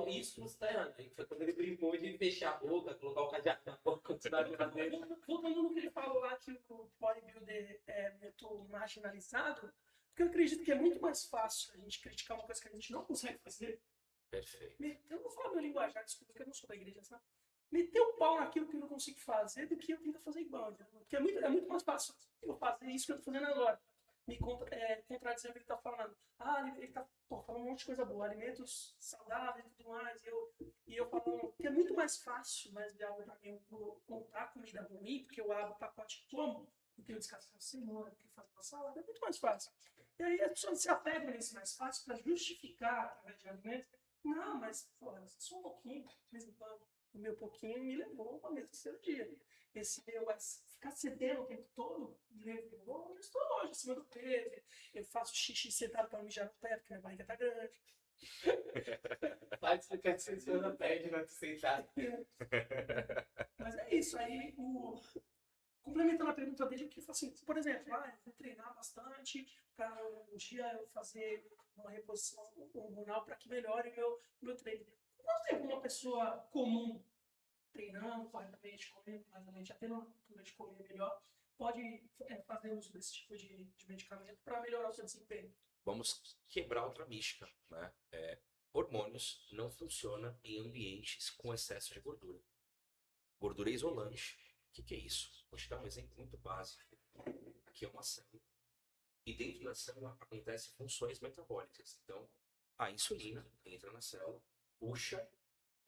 isso que você está errando. Aí foi quando ele brincou de fechar a boca, colocar o cadeado na boca, continuar a dele. Voltando no que ele falou lá, que o bodybuilder é muito marginalizado, porque eu acredito que é muito mais fácil a gente criticar uma coisa que a gente não consegue fazer. Perfeito. Eu não vou falar meu linguajar, desculpa, porque eu não sou da igreja, sabe? Meter o pau naquilo que eu não consigo fazer do que eu tentar fazer igual, entendeu? Porque é muito mais fácil eu fazer isso que eu tô fazendo agora. Contradizer o que ele tá falando. Ele tá falando um monte de coisa boa, alimentos saudáveis e tudo mais. E eu falando que é muito mais fácil, mais viável pra mim comprar comida ruim, porque eu abro o pacote e como, do que eu descascar uma cenoura, do que fazer uma salada. É muito mais fácil. E aí as pessoas se apegam nesse mais fácil para justificar através de alimentos. Não, mas, porra, só um pouquinho, de vez em quando. O meu pouquinho me levou ao mesmo dia. Esse meu ficar sedento o tempo todo me levou, eu estou longe, acima do peso. Eu faço xixi sentado para mijar no pé, porque minha barriga tá grande. Vai explicar que você anda pede, vai te sentar. Mas é isso, aí complementando a pergunta dele, que foi assim, por exemplo, eu vou treinar bastante para um dia eu fazer uma reposição hormonal para que melhore o meu treino. Quanto tempo uma pessoa comum, treinando corretamente, comendo corretamente, já tendo uma cultura de comer melhor, pode fazer uso desse tipo de medicamento para melhorar o seu desempenho? Vamos quebrar outra mística, né? Hormônios não funcionam em ambientes com excesso de gordura. Gordura é isolante. O que é isso? Vou te dar um exemplo muito básico. Aqui é uma célula. E dentro da célula acontecem funções metabólicas. Então, a insulina entra na célula, puxa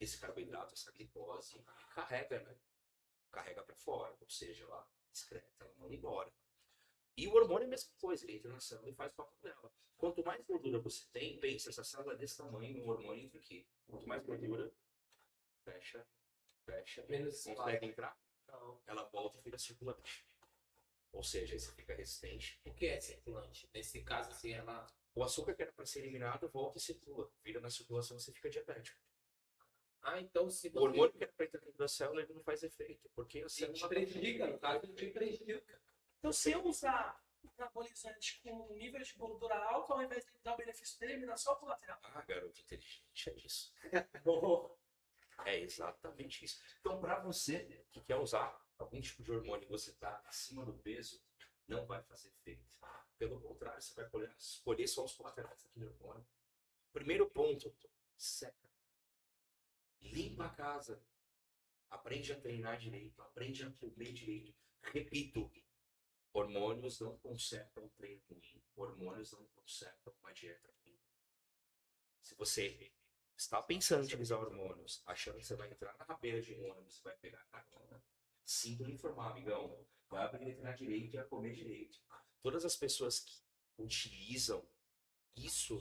esse carboidrato, essa glicose, carrega, né? Carrega para fora, ou seja, ela excreta, ela manda embora. E o hormônio é a mesma coisa, ele entra na célula e faz o papel dela. Quanto mais gordura você tem, pensa, essa célula é desse tamanho, o hormônio entra aqui. Quanto mais gordura, fecha, Menos consegue entrar, Não. ela volta e fica circulante. Ou seja, aí você fica resistente. O que é circulante? Nesse caso, assim, ela. O açúcar que era para ser eliminado volta e circula. Vira na circulação, você fica diabético. Ah, então se O você. hormônio que era para entrar dentro da célula, ele não faz efeito. Porque a Se célula te prejudica, no caso, te prejudica. Então, se eu usar anabolizante com nível de gordura alto, ao invés de me dar o benefício dele, me dá só o colateral. Ah, garoto inteligente, é isso. Bom, É exatamente isso. Então, para você que quer usar algum tipo de hormônio e você está acima do peso, não vai fazer efeito. Pelo contrário, você vai escolher só os colaterais daquele hormônio. Primeiro ponto, seca. Limpa a casa. Aprende a treinar direito. Aprende a comer direito. Repito, hormônios não consertam um treino ruim. Hormônios não consertam uma dieta ruim. Se você está pensando em utilizar hormônios, achando que você vai entrar na rabeira de um ônibus, você vai pegar carona, sinto lhe informar, amigão. Vai aprender a treinar direito e a comer direito. Todas as pessoas que utilizam isso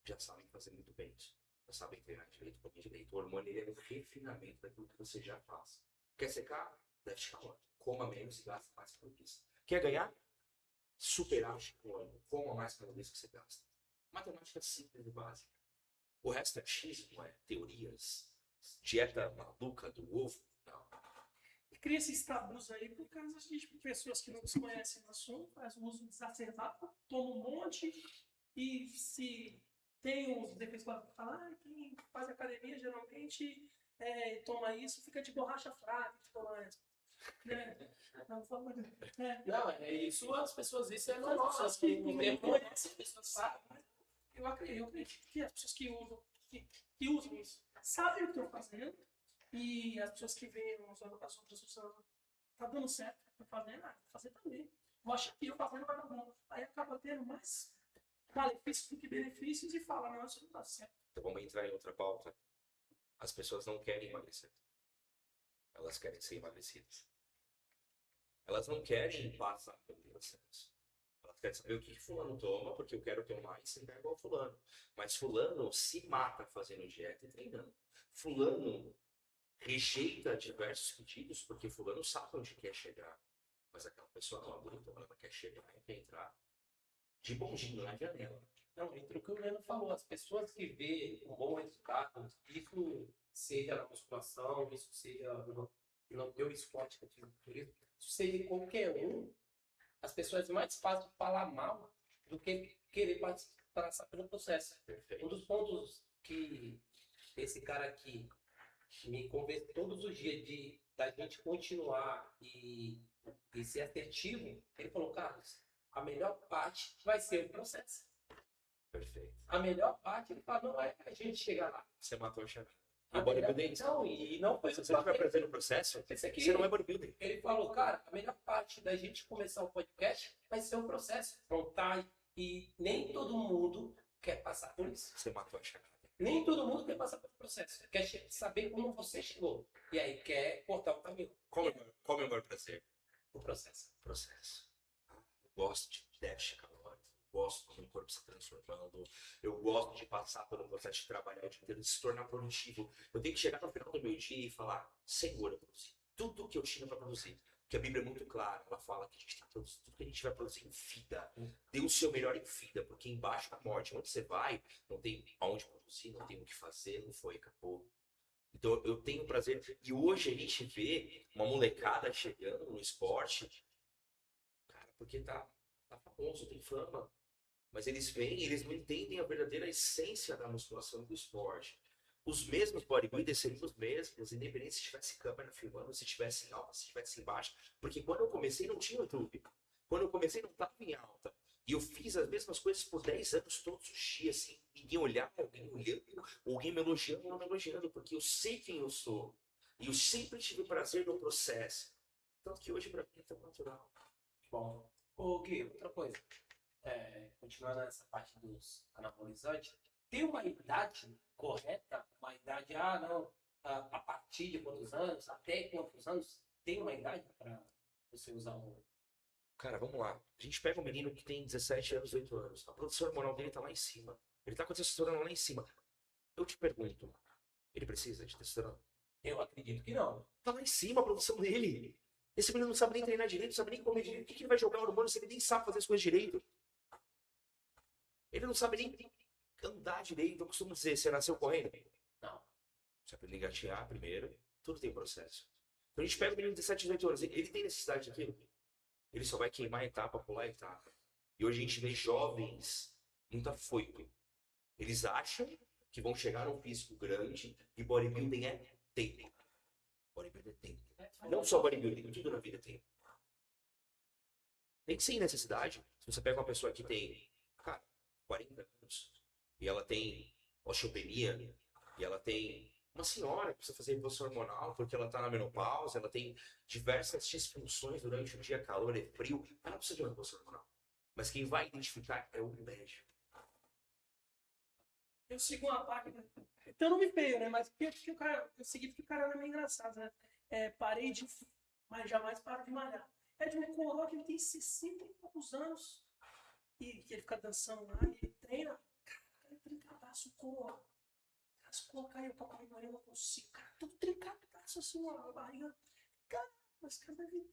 já sabem fazer muito bem isso. Já sabem treinar direito, comer direito. O hormônio ele é um refinamento daquilo que você já faz. Quer secar? Deixe calor. Coma menos e gasta mais calorias. Quer ganhar? Superar o hormônio. Coma mais calorias que você gasta. Matemática simples e básica. O resto é achismo, é teorias, dieta maluca do ovo. Não. E cria esses tabus aí por causa de pessoas que não desconhecem o assunto, faz o uso exacerbado, toma um monte e se tem os defeitos para falar, quem faz academia geralmente toma isso, fica de borracha fraca, de toma né? Não, forma de, né? não, é isso, as pessoas, isso é As normal. pessoas Assim, que o tempo conhecem, as pessoas sabem, mas eu acredito que as pessoas que usam isso sabem o que estão fazendo e as pessoas que veem as outras usando, tá dando certo, tá fazendo, vou fazer também. Eu acho que eu fazendo vai dar bom. Aí acaba tendo mais malefícios do que benefícios e fala, não, isso não tá certo. Então vamos entrar em outra pauta. As pessoas não querem emagrecer. Elas querem ser emagrecidas. Elas não querem passar pelo processo. Elas querem saber o que fulano toma, porque eu quero ter mais sem igual fulano. Mas fulano se mata fazendo dieta e treinando. Fulano rejeita diversos pedidos porque fulano sabe onde quer chegar. Mas aquela pessoa não aguenta, ela quer chegar e quer entrar de bondinho na janela. Não, entre o que o Leno falou, as pessoas que vê um bom resultado, isso seja na musculação, isso seja no teu esporte, que eu fiz turismo, isso seja em qualquer um, as pessoas mais fácil falar mal do que querer passar pelo processo. Perfeito. Um dos pontos que esse cara aqui me convence todos os dias da gente continuar e ser assertivo, ele falou, Carlos, a melhor parte vai ser o processo. Perfeito. A melhor parte, ele fala, não é a gente chegar lá. Você matou a chave. A E bodybuilding? não, e não foi Se você estiver presente no processo, Esse aqui, você não é bodybuilding. ele falou, cara, a melhor parte da gente começar o podcast vai ser o processo. Prontar, e nem todo mundo quer passar por isso. Você matou a chave. Nem todo mundo quer passar pelo processo. Quer saber como você chegou. E aí quer cortar o caminho. Qual é o maior prazer? O processo. Processo. Eu gosto de déficit calórico. Eu gosto do meu corpo se transformando. Eu gosto de passar pelo processo de trabalhar o dia inteiro, de se tornar produtivo. Eu tenho que chegar no final do meu dia e falar, Senhor, eu produzi tudo que eu tinha para produzir. Porque a Bíblia é muito clara, ela fala que a gente tem que produzir tudo que a gente vai produzir em vida. Dê o seu melhor em vida, porque embaixo da morte, onde você vai, não tem aonde produzir, não tem o que fazer, não foi, acabou. Então eu tenho prazer. E hoje a gente vê uma molecada chegando no esporte, cara, porque tá famoso, tem fama. Mas eles vêm, eles não entendem a verdadeira essência da musculação e do esporte. Os mesmos bodybuilders seriam os mesmos, independente se tivesse câmera filmando, se tivesse em alta, se tivesse embaixo. Porque quando eu comecei não tinha YouTube. Quando eu comecei não estava em alta. E eu fiz as mesmas coisas por 10 anos, todos os dias, assim. Ninguém olhava, alguém olhando, alguém me elogiando, ou não me elogiando, porque eu sei quem eu sou. E eu sempre tive prazer no processo. Tanto que hoje para mim é tão natural. Bom, ô Gui, outra coisa. Continuando nessa parte dos anabolizantes, tem uma idade correta? Uma idade, não, a partir de quantos anos, até quantos anos, tem uma idade para você usar um. Cara, vamos lá. A gente pega um menino que tem 17 anos, 8 anos. A produção hormonal dele tá lá em cima. Ele tá com a testosterona lá em cima. Eu te pergunto, ele precisa de testosterona? Eu acredito que não. Tá lá em cima a produção dele. Esse menino não sabe nem treinar direito, não sabe nem comer direito. O que que ele vai jogar hormônio se ele nem sabe fazer as coisas direito? Ele não sabe nem andar direito. Eu costumo dizer, você nasceu correndo? Não. Você aprende a engatear primeiro. Tudo tem processo. Então a gente pega o menino de 17, 18 anos. Ele tem necessidade daquilo? Ele só vai queimar a etapa, pular a etapa. E hoje a gente vê jovens muito afoito. Eles acham que vão chegar num físico grande e bodybuilding é tempo. Bodybuilding é tempo. Não só bodybuilding, tudo na vida é tempo. Tem que ser em necessidade. Se você pega uma pessoa que tem, cara, 40 anos, e ela tem osteopenia, e ela tem uma senhora que precisa fazer reposição hormonal porque ela tá na menopausa, ela tem diversas disfunções durante o dia, calor e frio, ela precisa de uma reposição hormonal. Mas quem vai identificar é o médico. Eu sigo uma página. Então não me feio, né? Mas porque o cara, eu segui porque o cara era meio engraçado, né? Parei de. Mas jamais paro de malhar. É de um coroa que ele tem 60 e poucos anos. E que ele fica dançando lá e ele treina. Cara, ele trincadaço, coroa. Cara, se colocar eu pra comer eu não consigo. Cara, tudo trincadaço assim, ó, a barriga. Cara, mas cara deve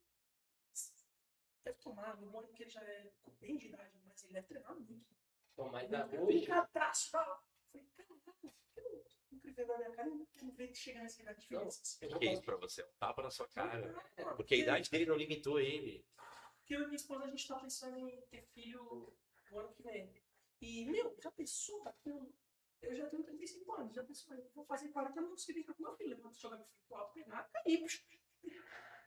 tomar hormônio porque ele já é bem de idade, mas ele deve treinar muito. Bom, mas Hoje. hoje. Trincadaço, tá? Falei, caraca, eu nunca vi na minha cara, eu não vejo chegar nessa idade de diferença. O que é isso pra você? Um tapa na sua cara. Não, Porque a idade dele não limitou ele. Porque eu e minha esposa, a gente tá pensando em ter filho no ano que vem. E, meu, já pensou? Eu já tenho 35 anos, já pensou? Eu vou fazer 40 anos, se brincar com meu filho. Levanto, jogar meu filho pro alto, pegar, cair, puxa.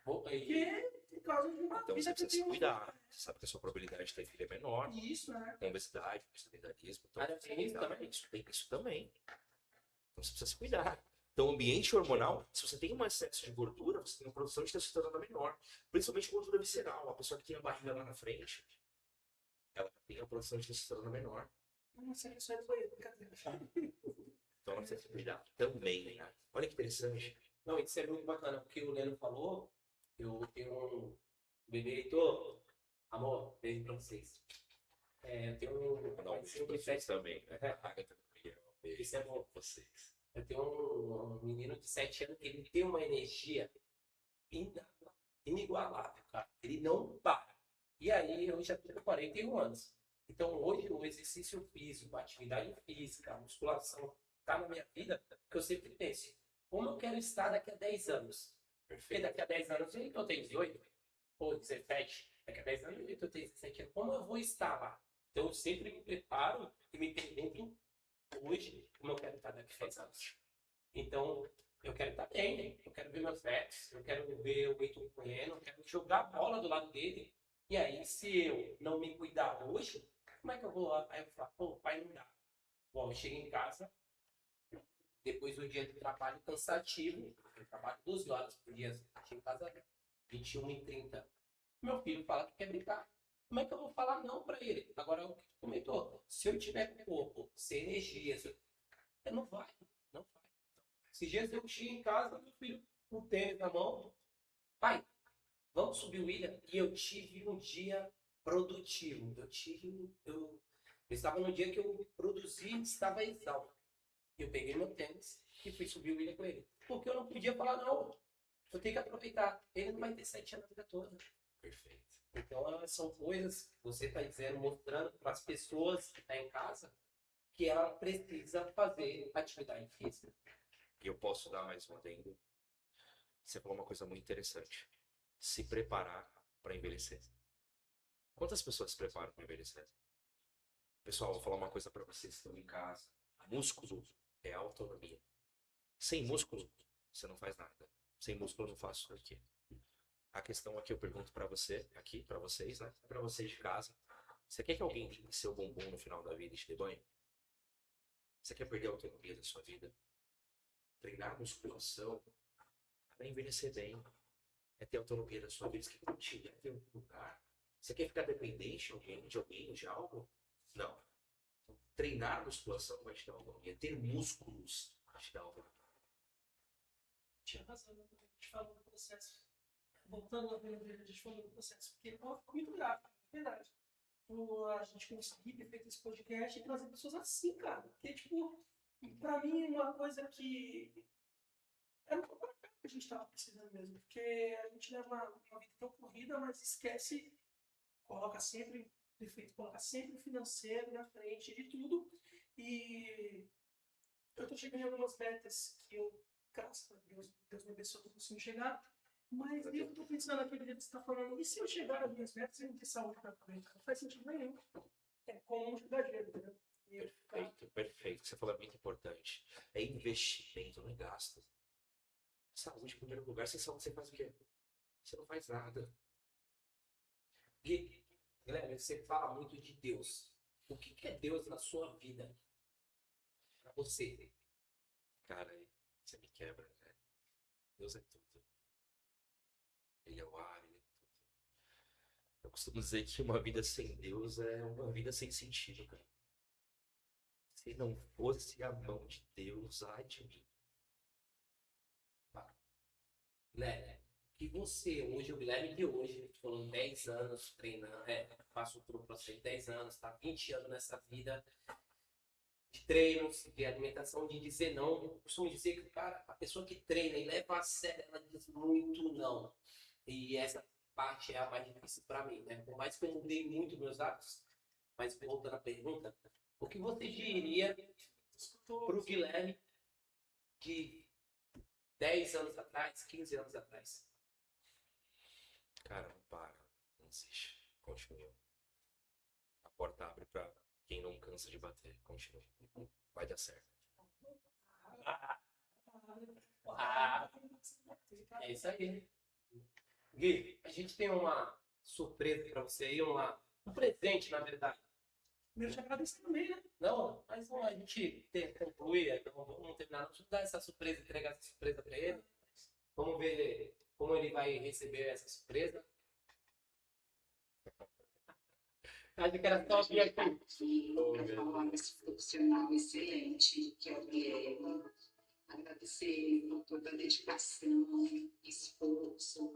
Porque, por causa de uma Então vida você que eu precisa se tenho. cuidar. Você sabe que a sua probabilidade de ter filho é menor. Isso, né? Com obesidade, com sedentarismo. Então, Ah, tem isso também? Tem isso também. Então você precisa se cuidar. Então, o ambiente hormonal, se você tem um excesso de gordura, você tem uma produção de testosterona menor. Principalmente gordura visceral. A pessoa que tem a barriga lá na frente, ela tem a produção de testosterona menor. Nossa, isso é do banheiro, brincadeira. Então ela precisa se cuidar também, né? Olha que interessante. Não, isso é muito bacana. O que o Leno falou, eu tenho um bebê Heitor. Amor, beijo pra vocês. Eu tenho um. Mandar um beijo pra vocês também, né? Agatha, Miguel, beijo Isso é bom. pra vocês. Eu tenho um menino de 7 anos que ele tem uma energia inigualável, cara. Ele não para. E aí, eu já tenho 41 anos. Então, hoje, o exercício físico, a atividade física, a musculação, tá na minha vida, porque eu sempre penso, como eu quero estar daqui a 10 anos? Porque daqui a 10 anos eu tenho 18, ou 17, daqui a 10 anos eu tenho 17 anos. Como eu vou estar lá? Então, eu sempre me preparo e me pergunto hoje como eu quero estar daqui a 10 anos. Então, eu quero estar bem, né? Eu quero ver meus netos, eu quero ver o Heitor correndo, eu quero jogar a bola do lado dele. E aí, se eu não me cuidar hoje, como é que eu vou lá? Aí eu falo, pô, pai, não dá. Bom, eu chego em casa, depois do dia de trabalho cansativo, eu trabalho 12 horas por dia, chego em casa 21h30. Meu filho fala que quer brincar. Como é que eu vou falar não pra ele? Agora, o que tu comentou, se eu tiver corpo, sem energia, eu não vai, não vai. Esses dias eu cheguei em casa, meu filho, com o tênis na mão, pai, vamos subir o Ilha? E eu tive um dia produtivo. Eu estava no dia que eu produzi e estava exausto. Eu peguei meu tênis e fui subir o Ilha com ele. Porque eu não podia falar não. Eu tenho que aproveitar. Ele não vai ter 7 anos a vida toda. Perfeito. Então, são coisas que você está dizendo, mostrando para as pessoas que estão em casa que ela precisa fazer atividade física. E eu posso dar mais um adendo. Você falou uma coisa muito interessante. Se preparar para envelhecer. Quantas pessoas se preparam para envelhecer? Pessoal, vou falar uma coisa para vocês que estão em casa. Músculo é autonomia. Sem músculo, você não faz nada. Sem músculo, eu não faço isso aqui. A questão aqui eu pergunto para você, aqui, para vocês, né? Para vocês de casa. Você quer que alguém limpe seu bumbum no final da vida e te dê banho? Você quer perder a autonomia da sua vida? Treinar musculação para envelhecer bem. É ter autonomia da sua vida. Você quer te leve em algum lugar? Você quer ficar dependente de alguém, de algo? Não. Então, treinar musculação vai te dar autonomia. Ter músculos vai te dar autonomia. tinha razão, né? A gente falou do processo. Voltando na primeira vez, a gente falou do processo, porque é muito grave, é verdade. A gente conseguir ter feito esse podcast e trazer pessoas assim, cara. Porque, tipo, pra mim, uma coisa que era uma coisa que a gente tava precisando mesmo. Porque a gente leva uma vida tão corrida, mas esquece, coloca sempre defeito, coloca sempre o financeiro na frente de tudo. E eu tô chegando em algumas metas que eu, graças a Deus, Deus me abençoe, eu tô conseguindo chegar. Mas eu tô pensando naquele jeito que você tá falando, e se eu chegar nas minhas metas e não ter saúde pra aproveitar? Não faz sentido nenhum. É como um exagero, entendeu? E eu ficar- Perfeito, perfeito. O que você falou é muito importante. É investimento, não é gasto. Saúde em primeiro lugar. Sem saúde você faz o quê? Você não faz nada. Gui, Guilherme, você fala muito de Deus. O que é Deus na sua vida? Pra você? Cara, aí você me quebra, né? Deus é tudo. Ele é o ar, ele é tudo. Eu costumo dizer que uma vida sem Deus é uma vida sem sentido, cara. Se não fosse a mão de Deus, ai de mim. Né? Que você, hoje, o Guilherme de hoje, foram 10 anos treinando, faço o processo 10 anos, tá 20 anos nessa vida de treinos, de alimentação, de dizer não. Eu costumo dizer que, cara, a pessoa que treina e leva a sério, ela diz muito não. E essa parte é a mais difícil para mim, né? Por mais que eu mudei muito meus hábitos, mas voltando à pergunta, o que você diria para o Guilherme de 10 anos atrás, 15 anos atrás? Cara, não para. Não desiste. Continua. A porta abre pra quem não cansa de bater. Continua. Vai dar certo. Ah, é isso aí. Gui, a gente tem uma surpresa para você aí, um presente, na verdade. Primeiro te agradecer também, né? Não, mas não, a gente conclui, então vamos terminar. Vamos dar essa surpresa, entregar essa surpresa para ele. Vamos ver como ele vai receber essa surpresa. Acho que era só vir aqui. Uma profissional excelente, que é o Guilherme. Agradecer por toda a dedicação, esforço,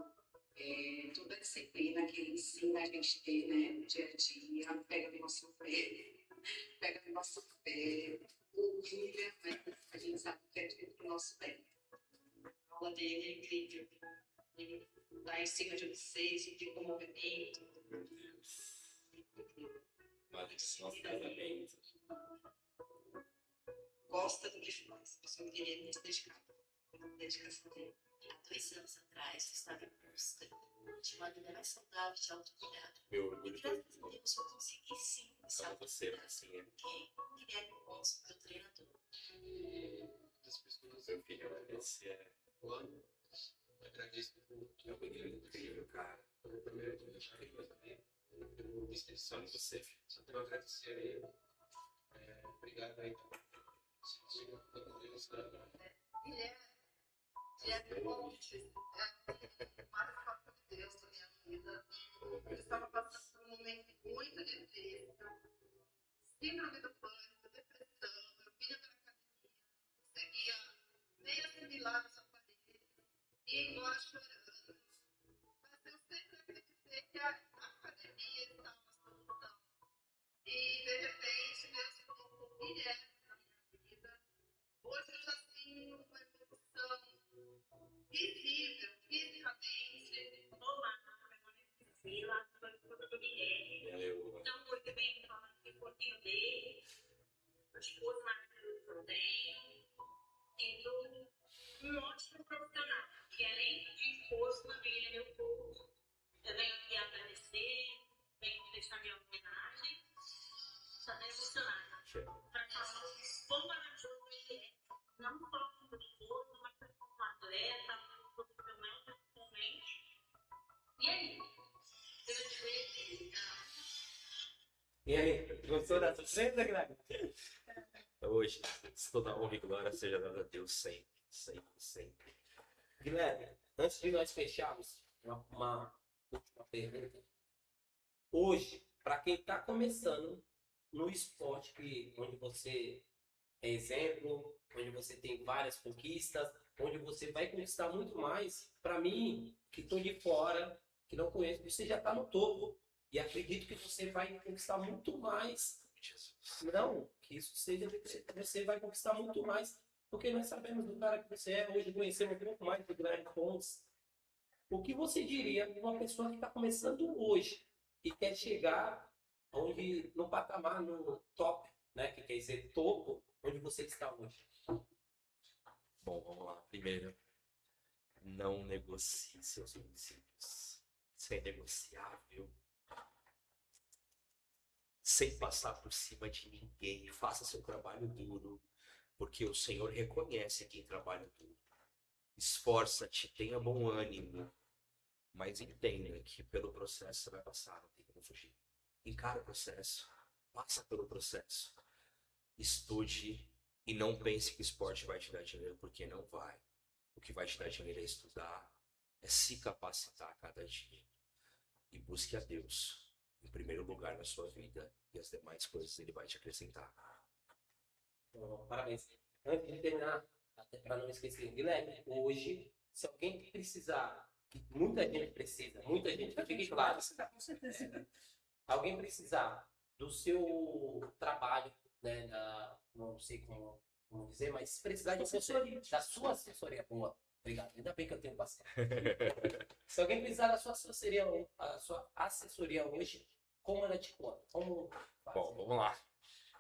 toda a disciplina que ele ensina a gente a ter, né, no dia a dia. Pega no nosso pé, pega no nosso pé, humilha, mas a gente sabe que é tudo pro nosso bem. A aula dele é incrível. Ele dá em cima de vocês, fica com movimento. Maldição do casamento. Gosta do que faz. Pessoa que ele é muito dedicada. A dedicação dele. Há 2 anos atrás, eu estava em busca de uma vida mais saudável, de autocuidado. Meu E orgulho graças foi a Deus eu consegui sim esse amo você, autocuidado. assim, é. Porque Guilherme Ponce, meu treinador. Seu filho, esse é Agradeço um menino incrível, cara. Só em você, filho. Só tenho a agradecer a ele. Obrigado aí. Guilherme Ponce é mais foco de Deus na minha vida. Eu estava passando por um momento muito difícil. Síndrome do pânico, depressão, eu vinha da academia, conseguia nem assimilar essa aparência, ia embora chorando. Mas eu sempre acreditei que a academia estava na solução. E, de repente, Deus colocou Guilherme na minha vida. Hoje eu já sinto uma evolução visível, fisicamente. Olá, meu nome é Priscila, sou esposa do Guilherme. Então, muito bem falando do corpinho dele, a esposa maravilhosa que eu tenho. E um ótimo profissional, que além de esposo, também ele é meu povo. Eu venho aqui agradecer, venho deixar minha homenagem. Estou até emocionada. Para falar o quão maravilhoso ele é, não só como esposo, mas como atleta, como profissional, principalmente. E aí? E aí, gostou da surpresa, Guilherme? Hoje, toda honra e glória seja dada a Deus sempre, sempre, sempre. Guilherme, antes de nós fecharmos, uma última pergunta. Hoje, para quem está começando no esporte onde você é exemplo, onde você tem várias conquistas, onde você vai conquistar muito mais. Para mim, que estou de fora, que não conheço, você já está no topo. E acredito que você vai conquistar muito mais. Não, que isso seja, você vai conquistar muito mais. Porque nós sabemos do cara que você é. Hoje conhecemos um pouco mais do Guilherme Pontes. O que você diria para uma pessoa que está começando hoje e quer chegar onde, no patamar, no top, né? Que quer dizer topo, onde você está hoje? Bom, vamos lá. Primeiro, não negocie seus princípios. Isso é negociável. Sem passar por cima de ninguém. Faça seu trabalho duro, porque o Senhor reconhece quem trabalha duro. Esforça-te, tenha bom ânimo, mas entenda que pelo processo você vai passar, não tem como fugir. Encara o processo, passa pelo processo. Estude e não pense que o esporte vai te dar dinheiro, porque não vai. O que vai te dar dinheiro é estudar, é se capacitar a cada dia. E busque a Deus em primeiro lugar na sua vida, e as demais coisas Ele vai te acrescentar. Então, parabéns. Antes de terminar, até para não esquecer, Guilherme, hoje, se alguém precisar, muita gente precisa, muita gente, que fique claro, Com certeza. alguém precisar do seu trabalho, né, não sei como dizer, mas se precisar de você, da sua assessoria, boa, obrigado, ainda bem que eu tenho paciência. Se alguém precisar da sua assessoria hoje, como ela te conta? Como faz? Bom, vamos lá.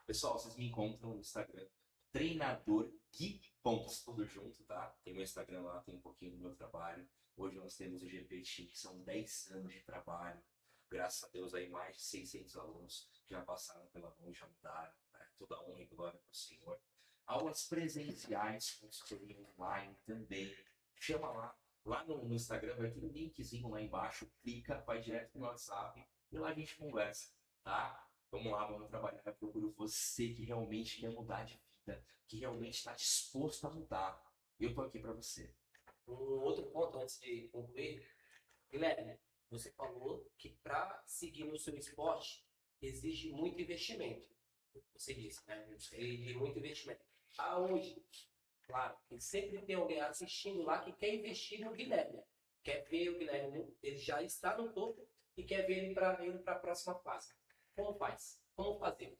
Pessoal, vocês me encontram no Instagram, treinador Gui Pontes, tudo junto, tá? Tem meu Instagram lá, tem um pouquinho do meu trabalho. Hoje nós temos o GP Team, que são 10 anos de trabalho. Graças a Deus, aí mais de 600 alunos já passaram pela mão e já mudaram. Né? Toda honra e glória para o Senhor. Aulas presenciais, consultoria online também. Chama lá. Lá no Instagram vai ter um linkzinho lá embaixo. Clica, vai direto no WhatsApp e lá a gente conversa, tá? Vamos lá, vamos trabalhar. Eu procuro você que realmente quer mudar de vida, que realmente está disposto a mudar. Eu tô aqui para você. Um outro ponto antes de concluir, Guilherme, você falou que para seguir no seu esporte exige muito investimento. Você disse, né? Exige muito investimento. Hoje, claro, que sempre tem alguém assistindo lá que quer investir no Guilherme. Quer ver o Guilherme, ele já está no topo e quer ver ele indo para a próxima fase. Como faz? Como fazer?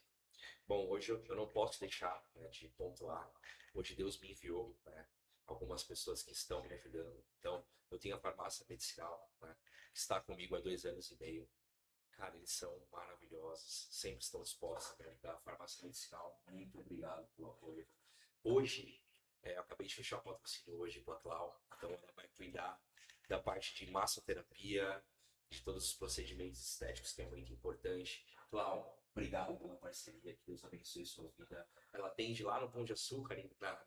Bom, hoje eu não posso deixar, né, de pontuar. Hoje Deus me enviou, né, algumas pessoas que estão me ajudando. Então, eu tenho a farmácia medicinal, né, que está comigo há 2 anos e meio. Cara, eles são maravilhosos, sempre estão dispostos a me ajudar. A farmácia medicinal, muito obrigado pelo apoio. Hoje, eu acabei de fechar o patrocínio hoje com a Clau, então ela vai cuidar da parte de massoterapia, de todos os procedimentos estéticos, que é muito importante. Clau, obrigado pela parceria, que Deus abençoe sua vida. Ela atende lá no Pão de Açúcar,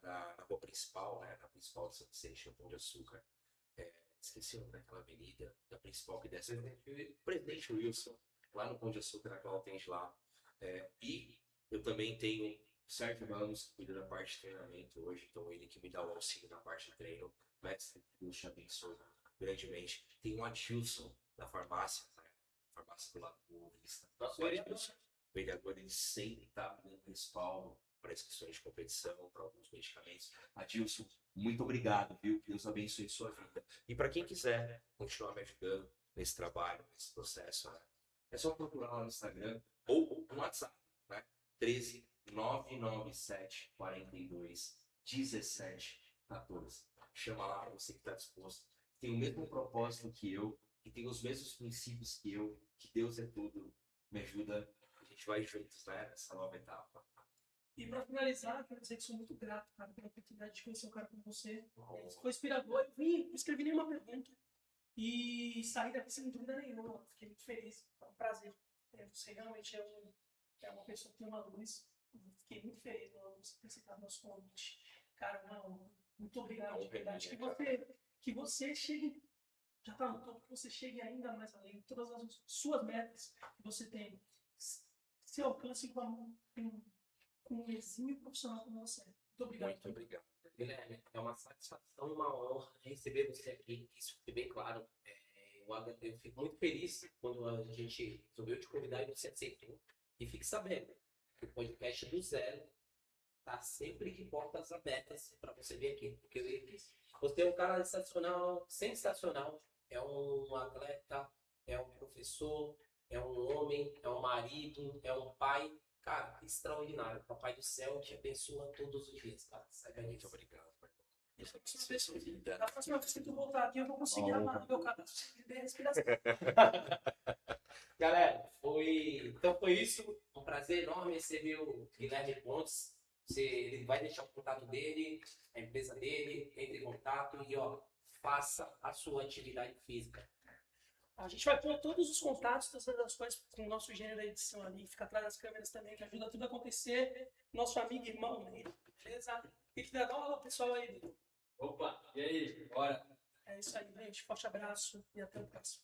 na rua principal, né, na principal de São Vicente, no Pão de Açúcar. Esqueci o nome daquela avenida, da principal que desce. Presidente Wilson, lá no Pão de Açúcar, a Clau atende lá. E eu também tenho o Sérgio Ramos, que cuida da parte de treinamento hoje, então ele que me dá o auxílio na parte de treino. Mestre, Deus te abençoe grandemente. Tem o Adilson, da farmácia, né? Farmácia do lado do Vista. Nosso Vereador, ele sempre está me dando respaldo para inscrições de competição, para alguns medicamentos. Adilson, muito obrigado, viu? Que Deus abençoe sua vida. E para quem quiser continuar me ajudando nesse trabalho, nesse processo, né? É só procurar lá no Instagram ou no WhatsApp, né? 13 997 42 17 14. Chama lá, você que está disposto. Tem o mesmo propósito que eu, que tem os mesmos princípios que eu, que Deus é tudo. Me ajuda, a gente vai juntos, né? Nessa nova etapa. E pra finalizar, quero dizer que sou muito grato, cara, pela oportunidade de conhecer um cara como você. Foi inspirador. Eu vim, não escrevi nenhuma pergunta. E saí daqui sem dúvida nenhuma. Fiquei muito feliz. É um prazer. Você realmente é uma pessoa que tem uma luz. Fiquei muito feliz por você ter citado nosso convite. Cara, uma honra. Muito obrigado de verdade. Que você chegue, já está no topo, que você chegue ainda mais além. Todas as suas metas que você tem se alcancem com um exímio profissional como você. Muito obrigado. Muito obrigado. Guilherme, é uma satisfação, uma honra receber você aqui. Isso fique bem claro. Eu fico muito feliz quando a gente resolveu te convidar e você aceitou. E fique sabendo que o podcast do zero tá sempre de portas abertas para você vir aqui. Porque você é um cara sensacional, sensacional. É um atleta, é um professor, é um homem, é um marido, é um pai. Cara, extraordinário. Papai do céu te abençoa todos os dias, cara. Saiba Muito disso. obrigado. Da próxima vez que tu voltar aqui, eu vou conseguir amar o meu cadastro de respiração. Galera, então foi isso. Um prazer enorme receber o Guilherme Pontes. Ele vai deixar o contato dele, a empresa dele, entre em contato e ó, faça a sua atividade física. A gente vai pôr todos os contatos, todas as coisas com o nosso gênero da edição ali, fica atrás das câmeras também, que ajuda tudo a acontecer. Nosso amigo e irmão, né? Beleza? E que dá uma pessoal aí. Opa, e aí? Bora. É isso aí, gente. Forte abraço e até o próximo.